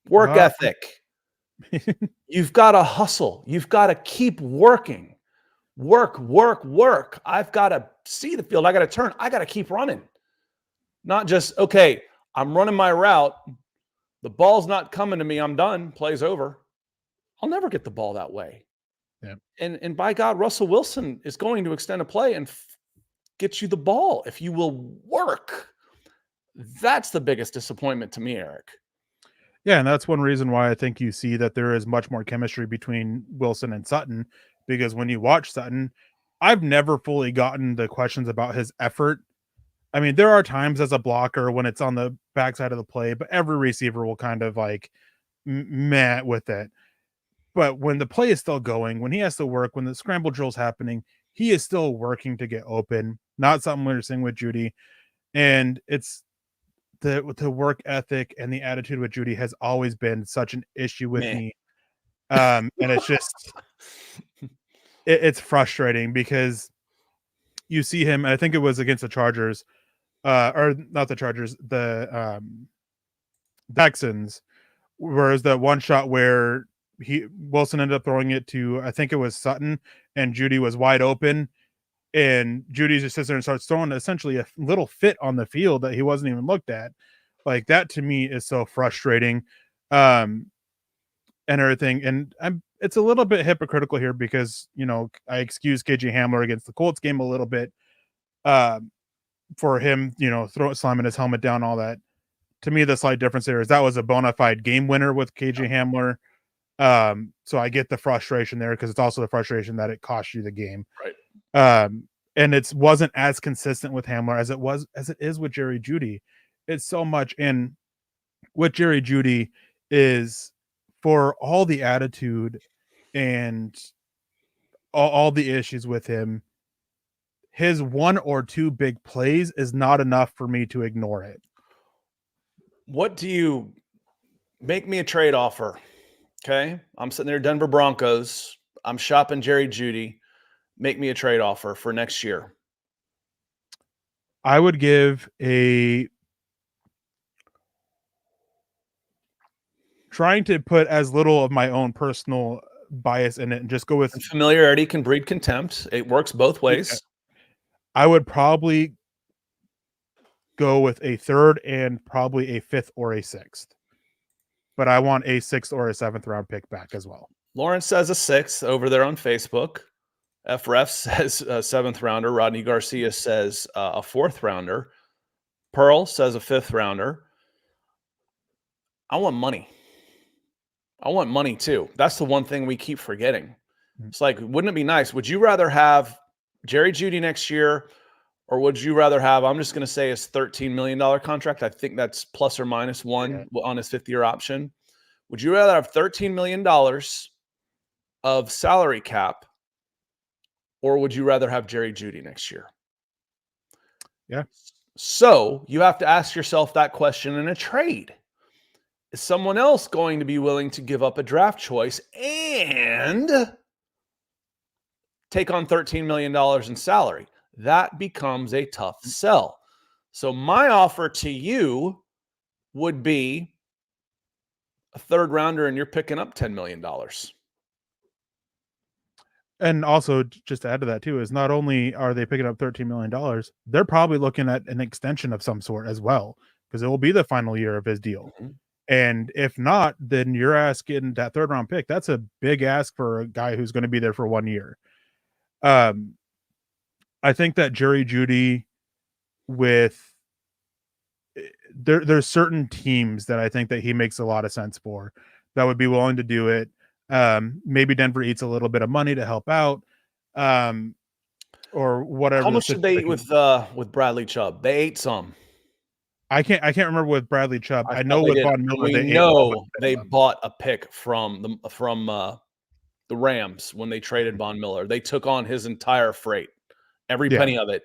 Work Uh, ethic. You've got to hustle. You've got to keep working. Work, work, work. I've got to see the field. I got to turn. I got to keep running. Not just, okay, I'm running my route. The ball's not coming to me. I'm done. Play's over. I'll never get the ball that way. Yeah. And by God, Russell Wilson is going to extend a play and get you the ball if you will work. That's the biggest disappointment to me, Eric. Yeah, and that's one reason why I think you see that there is much more chemistry between Wilson and Sutton, because when you watch Sutton, I've never fully gotten the questions about his effort. I mean, there are times as a blocker when it's on the backside of the play, but every receiver will kind of like meh with it. But when the play is still going, when he has to work, when the scramble drill's happening, he is still working to get open. Not something we're seeing with Jeudy. And it's the work ethic and the attitude with Jeudy has always been such an issue with me. And it's just it's frustrating because you see him, and I think it was against the Chargers, or not the Chargers, the Texans, whereas the one shot where Wilson ended up throwing it to, I think it was Sutton, and Jeudy was wide open, and Jeudy just sits there and starts throwing essentially a little fit on the field that he wasn't even looked at. Like, that to me is so frustrating, and everything. And it's a little bit hypocritical here because, you know, I excuse KJ Hamler against the Colts game a little bit, for him, you know, slamming his helmet down, all that. To me, the slight difference there is that was a bona fide game winner with KJ Hamler. So I get the frustration there because it's also the frustration that it cost you the game. Right. And it wasn't as consistent with Hamler as it is with Jerry Jeudy. It's so much. And with Jerry Jeudy is, for all the attitude and all the issues with him, his one or two big plays is not enough for me to ignore it. What do you make me a trade offer? Okay. I'm sitting there, Denver Broncos. I'm shopping Jerry Jeudy. Make me a trade offer for next year. I would give trying to put as little of my own personal bias in it and just go with, And familiarity can breed contempt. It works both ways. I would probably go with a third and probably a fifth or a sixth. But I want a sixth or a seventh round pick back as well. Lawrence says a sixth over there on Facebook. FREF says a seventh rounder. Rodney Garcia says a fourth rounder. Pearl says a fifth rounder. I want money. I want money too. That's the one thing we keep forgetting. It's like, wouldn't it be nice? Would you rather have Jerry Jeudy next year, or would you rather have, I'm just going to say, his $13 million contract? I think that's plus or minus one on his fifth-year option. Would you rather have $13 million of salary cap, or would you rather have Jerry Jeudy next year? Yeah. So you have to ask yourself that question in a trade. Is someone else going to be willing to give up a draft choice and take on $13 million in salary? That becomes a tough sell. So my offer to you would be a third rounder, and you're picking up $10 million. And also, just to add to that too, is not only are they picking up $13 million, they're probably looking at an extension of some sort as well, because it will be the final year of his deal. Mm-hmm. And if not, then you're asking that third round pick. That's a big ask for a guy who's going to be there for 1 year. I think that Jerry Jeudy, there's certain teams that I think that he makes a lot of sense for, that would be willing to do it. Maybe Denver eats a little bit of money to help out, or whatever. How much did they eat with Bradley Chubb? They ate some. I can't remember with Bradley Chubb. I know with Von Miller, they bought a pick from the Rams when they traded Von Miller. They took on his entire freight, every penny of it,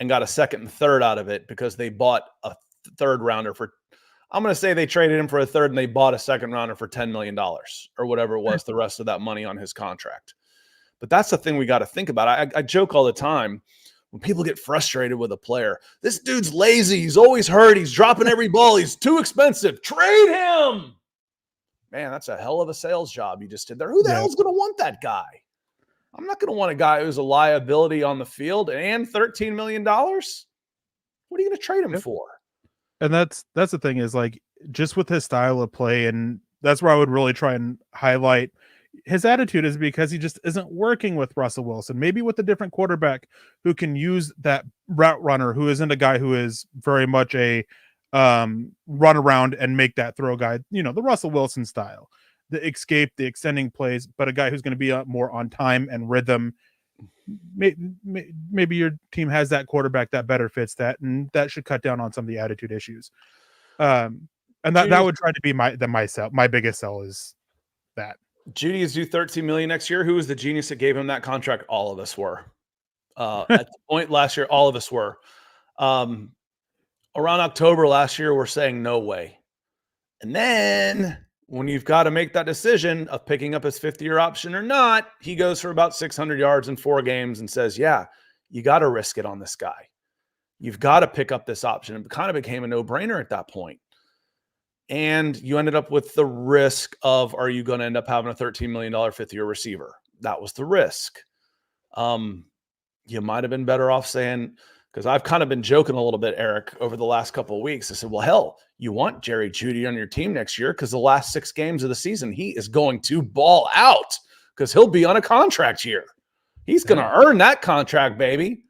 and got a second and third out of it because they bought a third rounder for. I'm going to say they traded him for a third and they bought a second rounder for $10 million or whatever it was, the rest of that money on his contract. But that's the thing we got to think about. I joke all the time. when people get frustrated with a player, this dude's lazy. He's always hurt. He's dropping every ball. He's too expensive. Trade him. Man, that's a hell of a sales job you just did there. Who the hell's going to want that guy? I'm not going to want a guy who's a liability on the field and $13 million. What are you going to trade him for? And that's the thing is, like, just with his style of play, and that's where I would really try and highlight his attitude, is because he just isn't working with Russell Wilson. Maybe with a different quarterback who can use that route runner, who isn't a guy who is very much a run around and make that throw guy, the Russell Wilson style, the escape, the extending plays, but a guy who's going to be more on time and rhythm. Maybe your team has that quarterback that better fits that, and that should cut down on some of the attitude issues. And that would try to be my biggest sell is that. Jeudy is due $13 million next year. Who was the genius that gave him that contract? All of us were. At the point last year, all of us were. Around October last year, we're saying no way. And then when you've got to make that decision of picking up his 5th-year option or not, he goes for about 600 yards in 4 games and says, yeah, you got to risk it on this guy. You've got to pick up this option. It kind of became a no-brainer at that point. And you ended up with the risk of, are you going to end up having a $13 million 5th-year receiver? That was the risk. You might have been better off saying, because I've kind of been joking a little bit, Eric, over the last couple of weeks. I said, well, hell, you want Jerry Jeudy on your team next year because the last 6 games of the season, he is going to ball out because he'll be on a contract year. He's going to earn that contract, baby.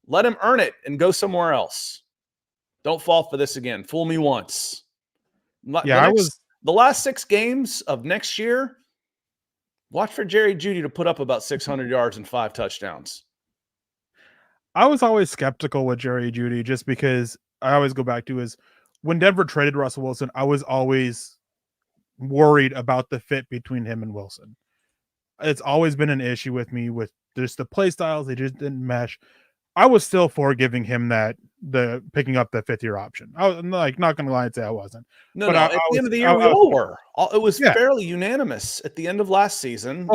Let him earn it and go somewhere else. Don't fall for this again. Fool me once. Yeah, the last 6 games of next year, watch for Jerry Jeudy to put up about 600 yards and 5 touchdowns. I was always skeptical with Jerry Jeudy just because I always go back to is when Denver traded Russell Wilson, I was always worried about the fit between him and Wilson. It's always been an issue with me with just the play styles. They just didn't mesh. I was still for giving him the picking up the 5th-year option. I was not going to lie and say I wasn't. But at the end of the year, we all were. It was fairly unanimous. At the end of last season,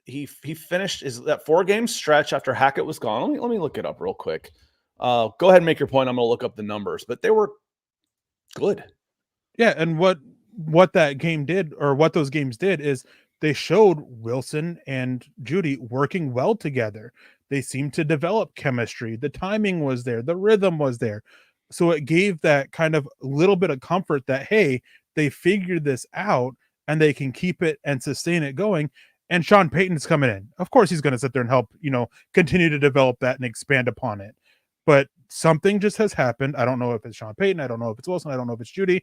he finished that 4-game stretch after Hackett was gone. Let me look it up real quick. Go ahead and make your point. I'm going to look up the numbers, but they were good. Yeah, and what that game did, or what those games did, is they showed Wilson and Jeudy working well together. They seemed to develop chemistry. The timing was there. The rhythm was there. So it gave that kind of little bit of comfort that, hey, they figured this out and they can keep it and sustain it going. And Sean Payton's coming in. Of course, he's going to sit there and help, continue to develop that and expand upon it. But something just has happened. I don't know if it's Sean Payton. I don't know if it's Wilson. I don't know if it's Jeudy.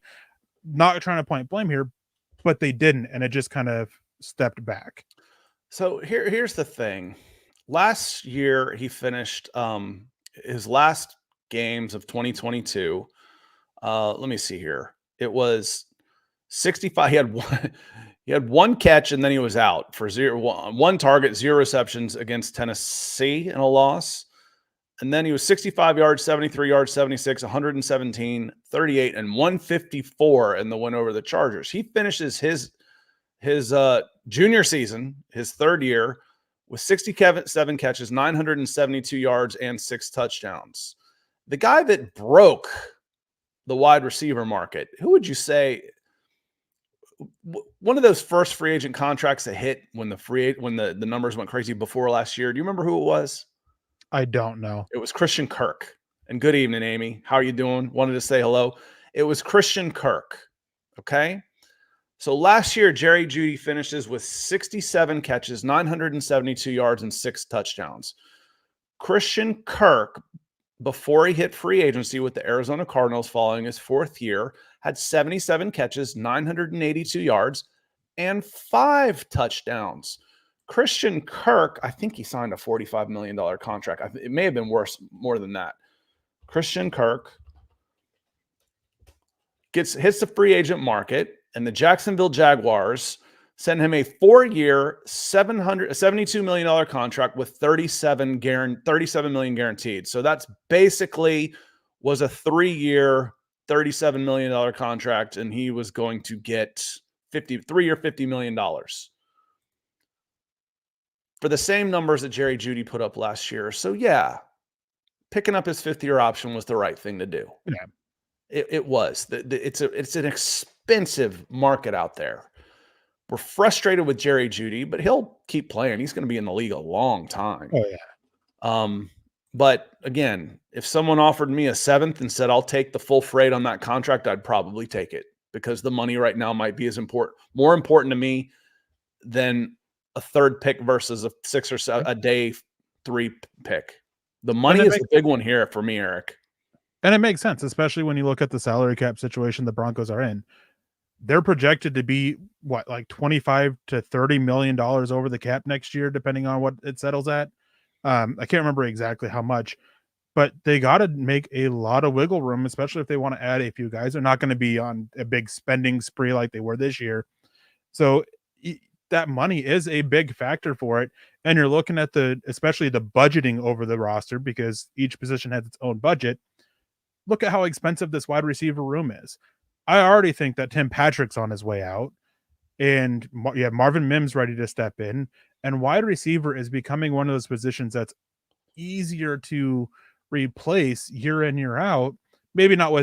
Not trying to point blame here, but they didn't. And it just kind of stepped back. So here's the thing. Last year, he finished his last games of 2022. Let me see here. It was 65. He had 1 catch, and then he was out for 1 target, 0 receptions against Tennessee in a loss. And then he was 65 yards, 73 yards, 76, 117, 38, and 154 in the win over the Chargers. He finishes his junior season, his 3rd year, with 67 catches, 972 yards, and 6 touchdowns. The guy that broke the wide receiver market, who would you say? One of those first free agent contracts that hit when the numbers went crazy before last year. Do you remember who it was? I don't know. It was Christian Kirk. And good evening, Amy. How are you doing? Wanted to say hello. It was Christian Kirk. Okay. So last year, Jerry Jeudy finishes with 67 catches, 972 yards, and 6 touchdowns. Christian Kirk, before he hit free agency with the Arizona Cardinals following his 4th year, had 77 catches, 982 yards, and 5 touchdowns. Christian Kirk, I think he signed a $45 million contract. It may have been more than that. Christian Kirk hits the free agent market, and the Jacksonville Jaguars send him a 4-year, $72 million contract with 37 million guaranteed. So that's basically was a 3-year, $37 million contract, and he was going to get 3-year, $50 million for the same numbers that Jerry Jeudy put up last year. So yeah, picking up his 5th-year option was the right thing to do. Yeah. It was. It's an expensive market out there. We're frustrated with Jerry Jeudy, but he'll keep playing. He's going to be in the league a long time. Oh, yeah. But again, if someone offered me a 7th and said I'll take the full freight on that contract, I'd probably take it because the money right now might be more important to me than a 3rd pick versus a 6 or 7 a day 3 pick. The money is the big one here for me, Eric. And it makes sense, especially when you look at the salary cap situation the Broncos are in. They're projected to be like $25 to $30 million over the cap next year, depending on what it settles at. I can't remember exactly how much, but they got to make a lot of wiggle room, especially if they want to add a few guys. They're not going to be on a big spending spree like they were this year. So that money is a big factor for it. And you're looking at especially the budgeting over the roster, because each position has its own budget. Look at how expensive this wide receiver room is. I already think that Tim Patrick's on his way out, and Marvin Mims ready to step in, and wide receiver is becoming one of those positions that's easier to replace year in, year out. Maybe not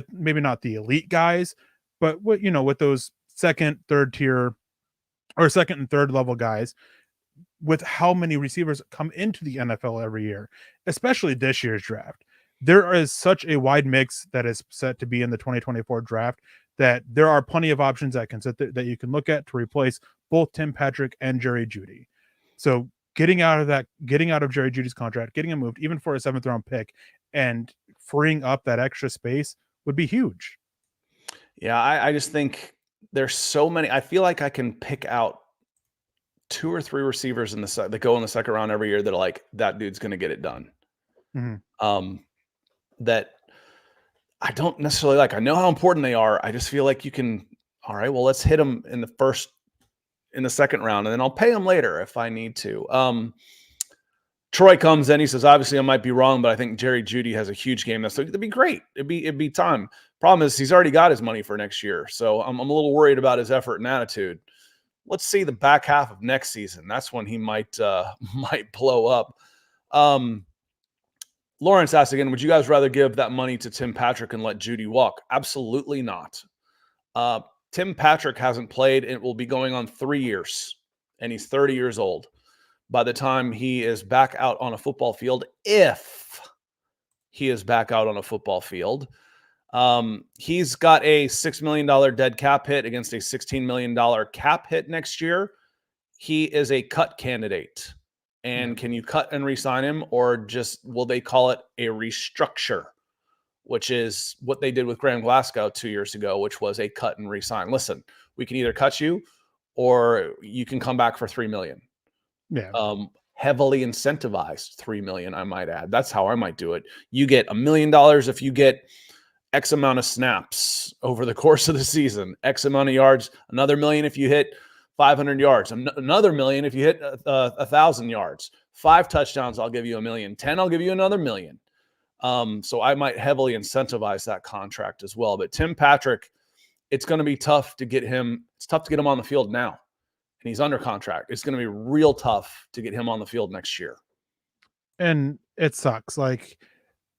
the elite guys, but with those second, third tier or second and third level guys, with how many receivers come into the NFL every year, especially this year's draft. There is such a wide mix that is set to be in the 2024 draft that there are plenty of options that that you can look at to replace both Tim Patrick and Jerry Jeudy. So getting out of Jerry Jeudy's contract, getting him moved, even for a 7th round pick, and freeing up that extra space would be huge. Yeah, I just think there's so many. I feel like I can pick out 2 or 3 receivers that go in the 2nd round every year that are like, that dude's going to get it done. Mm-hmm. That I don't necessarily like. I know how important they are. I just feel like you can, all right, well, let's hit them in the 2nd round, and then I'll pay them later if I need to. Troy comes in. He says, obviously I might be wrong, but I think Jerry Jeudy has a huge game. So it'd be great. It'd be time. Problem is he's already got his money for next year. So I'm a little worried about his effort and attitude. Let's see the back half of next season. That's when he might blow up. Lawrence asked again, would you guys rather give that money to Tim Patrick and let Jeudy walk? Absolutely not. Tim Patrick hasn't played. It will be going on 3 years, and he's 30 years old by the time he is back out on a football field, if he is back out on a football field. He's got a $6 million dead cap hit against a $16 million cap hit next year. He is a cut candidate. And can you cut and re-sign him, or just will they call it a restructure, which is what they did with Graham Glasgow 2 years ago, which was a cut and re-sign. Listen, we can either cut you or you can come back for $3 million. Yeah. Heavily incentivized $3 million, I might add. That's how I might do it. You get $1 million if you get X amount of snaps over the course of the season, X amount of yards, another $1 million if you hit 500 yards, another $1 million if you hit 1,000 yards, 5 touchdowns, I'll give you $1 million, 10, I'll give you another $1 million. So I might heavily incentivize that contract as well. But Tim Patrick, it's going to be tough to get him. It's tough to get him on the field now, and he's under contract. It's going to be real tough to get him on the field next year. And it sucks. Like,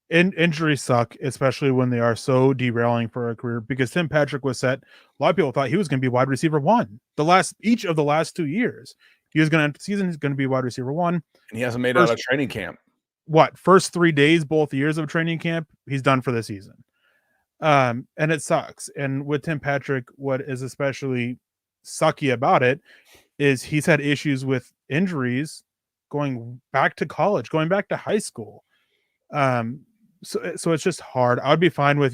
injuries suck, especially when they are so derailing for a career, because Tim Patrick was set. A lot of people thought he was going to be wide receiver 1 each of the last 2 years. He was going to season. He's going to be wide receiver 1, and he hasn't made it out of training camp. First 3 days, both years of training camp, he's done for the season. And it sucks. And with Tim Patrick, what is especially sucky about it is he's had issues with injuries going back to college, going back to high school. So it's just hard. I would be fine with,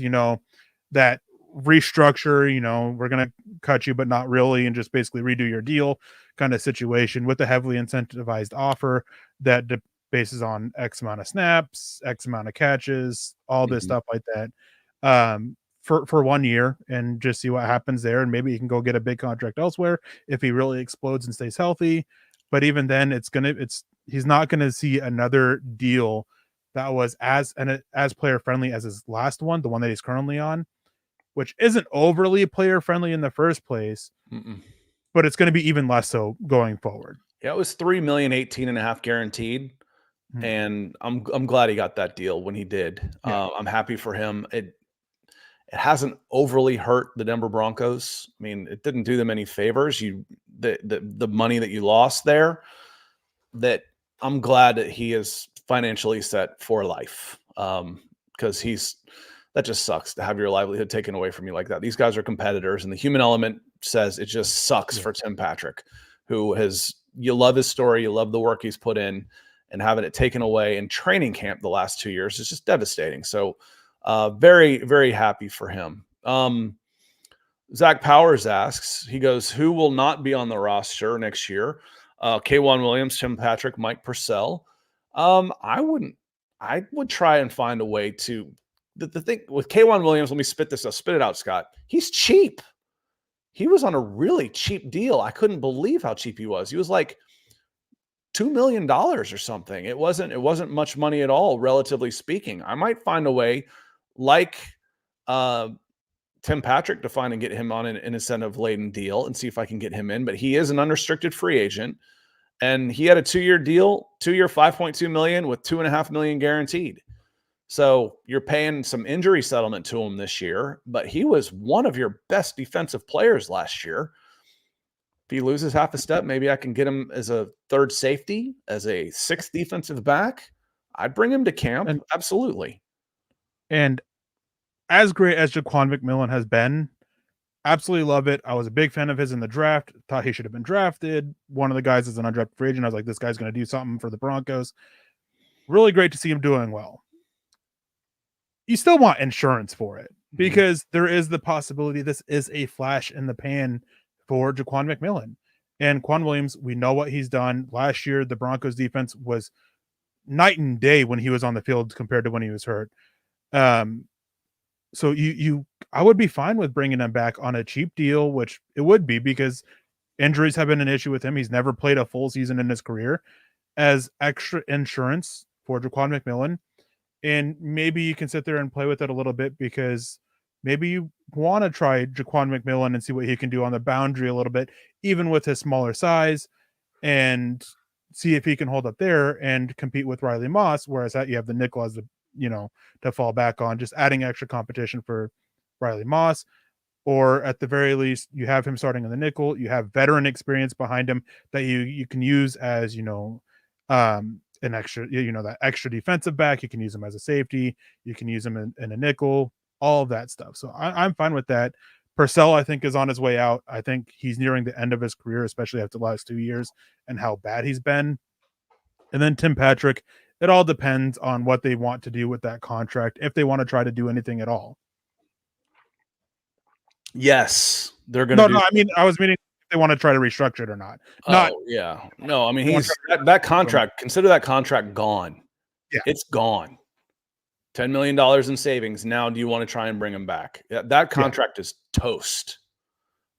that restructure, we're going to cut you, but not really, and just basically redo your deal kind of situation with a heavily incentivized offer that bases on X amount of snaps, X amount of catches, all this stuff like that. For 1 year, and just see what happens there. And maybe he can go get a big contract elsewhere if he really explodes and stays healthy. But even then he's not going to see another deal that was as player friendly as his last one, the one that he's currently on, which isn't overly player friendly in the first place. But it's going to be even less so going forward. Yeah, it was $3 million, 18.5 guaranteed. and I'm glad he got that deal when he did. Yeah. I'm happy for him. It hasn't overly hurt the Denver Broncos. I mean, it didn't do them any favors. The money that you lost there, that I'm glad that he is financially set for life. Because that just sucks to have your livelihood taken away from you like that. These guys are competitors, and the human element says it just sucks for Tim Patrick, who you love his story, you love the work he's put in, and having it taken away in training camp the last 2 years is just devastating. So very, very happy for him. Zach Powers asks, he goes, who will not be on the roster next year? K'Wan Williams, Tim Patrick, Mike Purcell. I would try and find a way to, the thing with K'Wan Williams, let me spit it out, Scott. He's cheap. He was on a really cheap deal. I couldn't believe how cheap he was. He was like $2 million or something. It wasn't much money at all, relatively speaking. I might find a way, like Tim Patrick, to find and get him on an incentive-laden deal and see if I can get him in. But he is an unrestricted free agent, and he had a 2-year deal, 2-year, $5.2 million with $2.5 million guaranteed. So you're paying some injury settlement to him this year, but he was one of your best defensive players last year. If he loses half a step, maybe I can get him as a third safety, as a sixth defensive back. I'd bring him to camp. Absolutely. And as great as Jaquan McMillan has been, absolutely love it. I was a big fan of his in the draft. Thought he should have been drafted. One of the guys is an undrafted free agent. I was like, this guy's going to do something for the Broncos. Really great to see him doing well. You still want insurance for it, because there is the possibility this is a flash in the pan for Jaquan McMillan. And Quan Williams, we know what he's done. Last year, the Broncos defense was night and day when he was on the field compared to when he was hurt. So I would be fine with bringing him back on a cheap deal, which it would be, because injuries have been an issue with him. He's never played a full season in his career, as extra insurance for Jaquan McMillan. And maybe you can sit there and play with it a little bit, because maybe you want to try Jaquan McMillan and see what he can do on the boundary a little bit, even with his smaller size, and see if he can hold up there and compete with Riley Moss. Whereas that you have the nickel as to fall back on, just adding extra competition for Riley Moss. Or at the very least, you have him starting in the nickel. You have veteran experience behind him that you can use as, an extra, that extra defensive back. You can use him as a safety. You can use him in a nickel, all of that stuff. So I'm fine with that. Purcell, I think, is on his way out. I think he's nearing the end of his career, especially after the last 2 years and how bad he's been. And then Tim Patrick, it all depends on what they want to do with that contract, if they want to try to do anything at all. Yes, they're going to. No, I mean, I was meaning if they want to try to restructure it or not. Yeah. No, I mean, that contract, consider that contract gone. Yeah. It's gone. $10 million in savings. Now, do you want to try and bring him back? That contract is toast.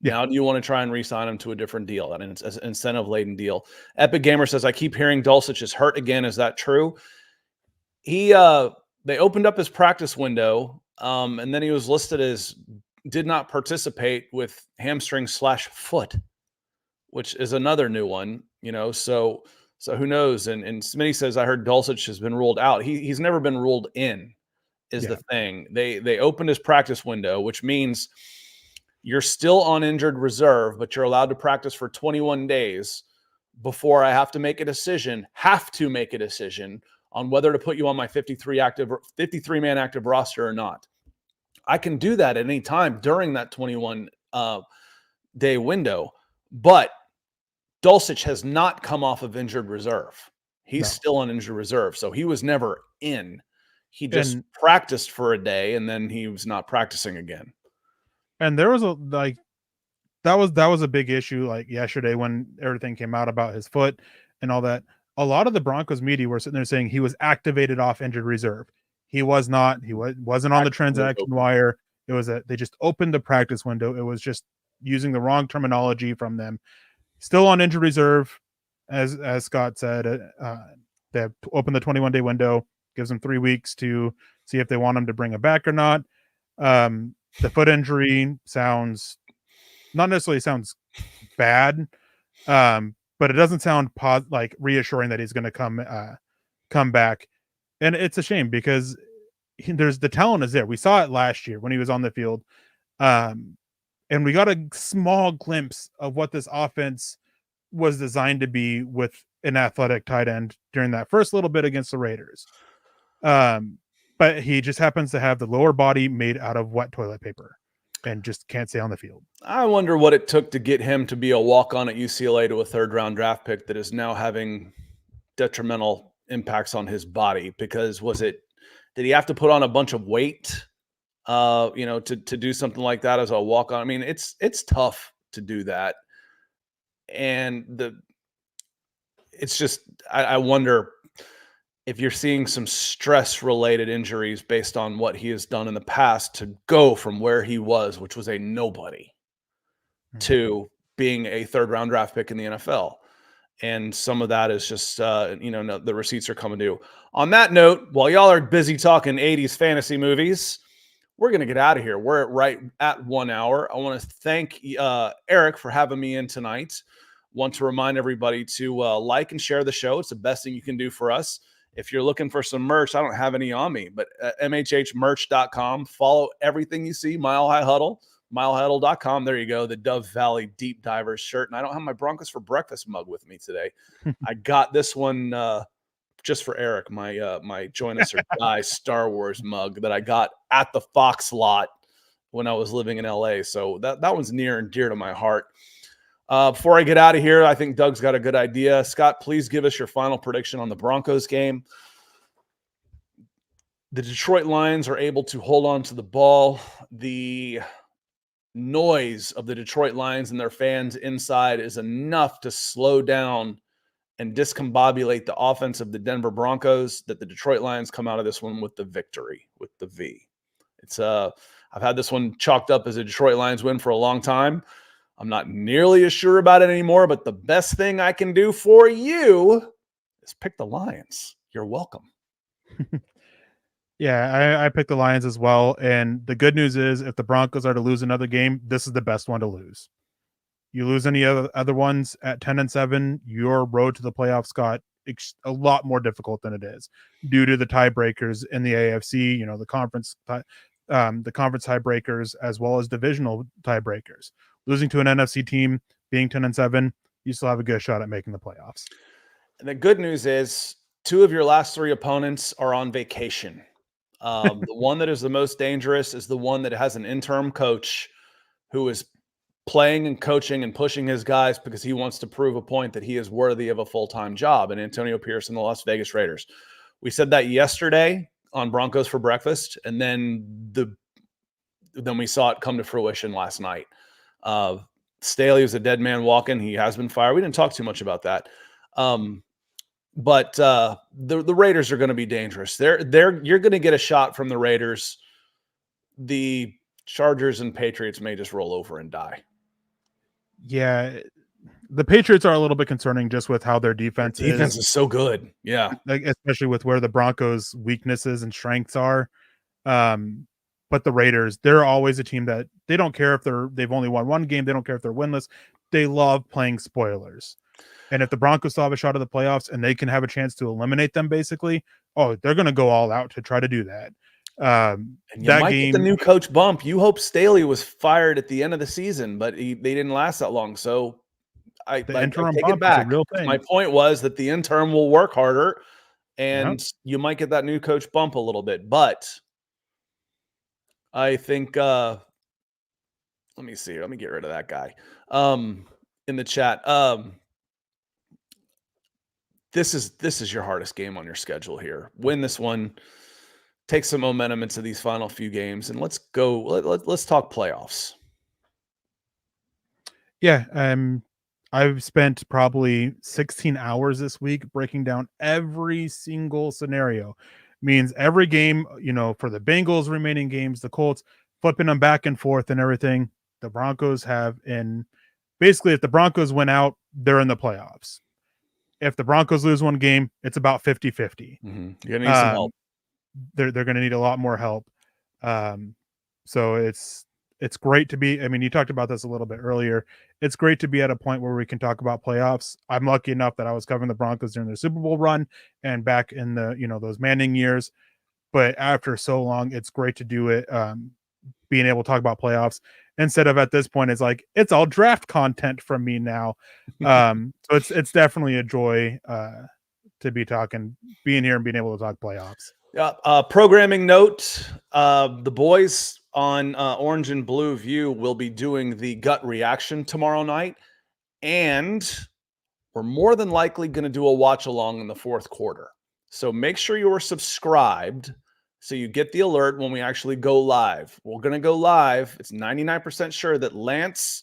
Yeah. Now, do you want to try and re-sign him to a different deal, an incentive-laden deal? Epic Gamer says, I keep hearing Dulcich is hurt again. Is that true? They opened up his practice window, and then he was listed as did not participate with hamstring/foot, which is another new one, so who knows? And Smitty says, I heard Dulcich has been ruled out. He's never been ruled in, is the thing. They opened his practice window, which means you're still on injured reserve, but you're allowed to practice for 21 days before I have to make a decision on whether to put you on my 53-man active roster or not. I can do that at any time during that 21 day window, but Dulcich has not come off of injured reserve. He's still on injured reserve, so he was never in. He just practiced for a day, and then he was not practicing again. And there was that was a big issue, like yesterday when everything came out about his foot and all that. A lot of the Broncos media were sitting there saying he was activated off injured reserve. He was not. He wasn't on the transaction wire. It was they just opened the practice window. It was just using the wrong terminology from them. Still on injured reserve, as Scott said. They have opened the 21-day window. Gives them 3 weeks to see if they want him to bring him back or not. The foot injury not necessarily sounds bad, but it doesn't sound reassuring that he's going to come come back. And it's a shame because there's the talent is there. We saw it last year when he was on the field. And we got a small glimpse of what this offense was designed to be with an athletic tight end during that first little bit against the Raiders. But he just happens to have the lower body made out of wet toilet paper and just can't stay on the field. I wonder what it took to get him to be a walk-on at UCLA to a third-round draft pick that is now having detrimental impacts on his body. Because did he have to put on a bunch of weight, to do something like that as a walk-on? I mean, it's tough to do that. And it's just, I wonder if you're seeing some stress-related injuries based on what he has done in the past to go from where he was, which was a nobody, to being a third-round draft pick in the NFL. And some of that is just, the receipts are coming due. On that note, while y'all are busy talking 80s fantasy movies, we're going to get out of here. We're right at 1 hour. I want to thank Erick for having me in tonight. Want to remind everybody to like and share the show. It's the best thing you can do for us. If you're looking for some merch, I don't have any on me, but mhhmerch.com. Follow everything you see, Mile High Huddle, milehuddle.com. There you go, the Dove Valley Deep Divers shirt. And I don't have my Broncos for Breakfast mug with me today. I got this one just for Erick, my Join Us or Die Star Wars mug that I got at the Fox lot when I was living in LA. So that one's near and dear to my heart. Before I get out of here, I think Doug's got a good idea. Scott, please give us your final prediction on the Broncos game. The Detroit Lions are able to hold on to the ball. The noise of the Detroit Lions and their fans inside is enough to slow down and discombobulate the offense of the Denver Broncos, that the Detroit Lions come out of this one with the victory, with the V. It's I've had this one chalked up as a Detroit Lions win for a long time. I'm not nearly as sure about it anymore, but the best thing I can do for you is pick the Lions. You're welcome. Yeah, I picked the Lions as well. And the good news is if the Broncos are to lose another game, this is the best one to lose. You lose any other ones at 10-7, your road to the playoffs got a lot more difficult than it is due to the tiebreakers in the AFC, the conference tiebreakers, as well as divisional tiebreakers. Losing to an NFC team, being 10-7, you still have a good shot at making the playoffs. And the good news is 2 of your last 3 opponents are on vacation. The one that is the most dangerous is the one that has an interim coach who is playing and coaching and pushing his guys because he wants to prove a point that he is worthy of a full-time job, and Antonio Pierce and the Las Vegas Raiders. We said that yesterday on Broncos for Breakfast, and then we saw it come to fruition last night. Staley is a dead man walking. He has been fired. We didn't talk too much about that. But the Raiders are going to be dangerous. You're going to get a shot from the Raiders. The Chargers and Patriots may just roll over and die. Yeah, the Patriots are a little bit concerning just with how their defense is so good. Yeah, especially with where the Broncos' weaknesses and strengths are. But the Raiders, they're always a team that they don't care if they've only won one game. They don't care if they're winless. They love playing spoilers. And if the Broncos still have a shot at the playoffs and they can have a chance to eliminate them, basically, they're going to go all out to try to do that. And you might get the new coach bump. You hope Staley was fired at the end of the season, but they didn't last that long. So I take it back. My point was that the interim will work harder, and you might get that new coach bump a little bit. But I think let me see. Let me get rid of that guy in the chat. This is your hardest game on your schedule here. Win this one. Take some momentum into these final few games, and let's go. Let's talk playoffs. Yeah, I've spent probably 16 hours this week breaking down every single scenario. Means every game, for the Bengals remaining games, the Colts, flipping them back and forth and everything. The Broncos basically, if the Broncos win out, they're in the playoffs. If the Broncos lose one game, it's about 50-50. Mm-hmm. You're gonna need some help. They're going to need a lot more help. So it's great to be, I mean, you talked about this a little bit earlier. It's great to be at a point where we can talk about playoffs. I'm lucky enough that I was covering the Broncos during their Super Bowl run and back in the, those Manning years. But after so long, it's great to do it. Being able to talk about playoffs instead of, at this point, it's like it's all draft content from me now. So it's definitely a joy to be being here and being able to talk playoffs. Yeah. Programming note: the boys on Orange and Blue View will be doing the gut reaction tomorrow night, and we're more than likely going to do a watch along in the fourth quarter. So make sure you are subscribed so you get the alert when we actually go live. We're going to go live. It's 99% sure that Lance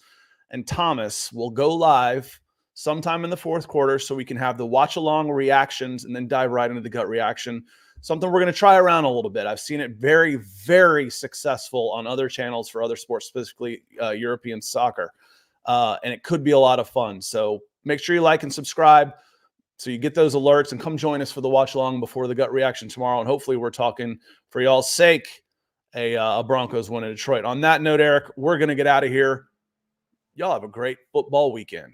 and Thomas will go live sometime in the fourth quarter so we can have the watch along reactions and then dive right into the gut reaction. Something we're going to try around a little bit. I've seen it very, very successful on other channels for other sports, specifically European soccer. And it could be a lot of fun. So make sure you like and subscribe so you get those alerts, and come join us for the watch along before the gut reaction tomorrow. And hopefully we're talking, for y'all's sake, a Broncos win in Detroit. On that note, Eric, we're going to get out of here. Y'all have a great football weekend.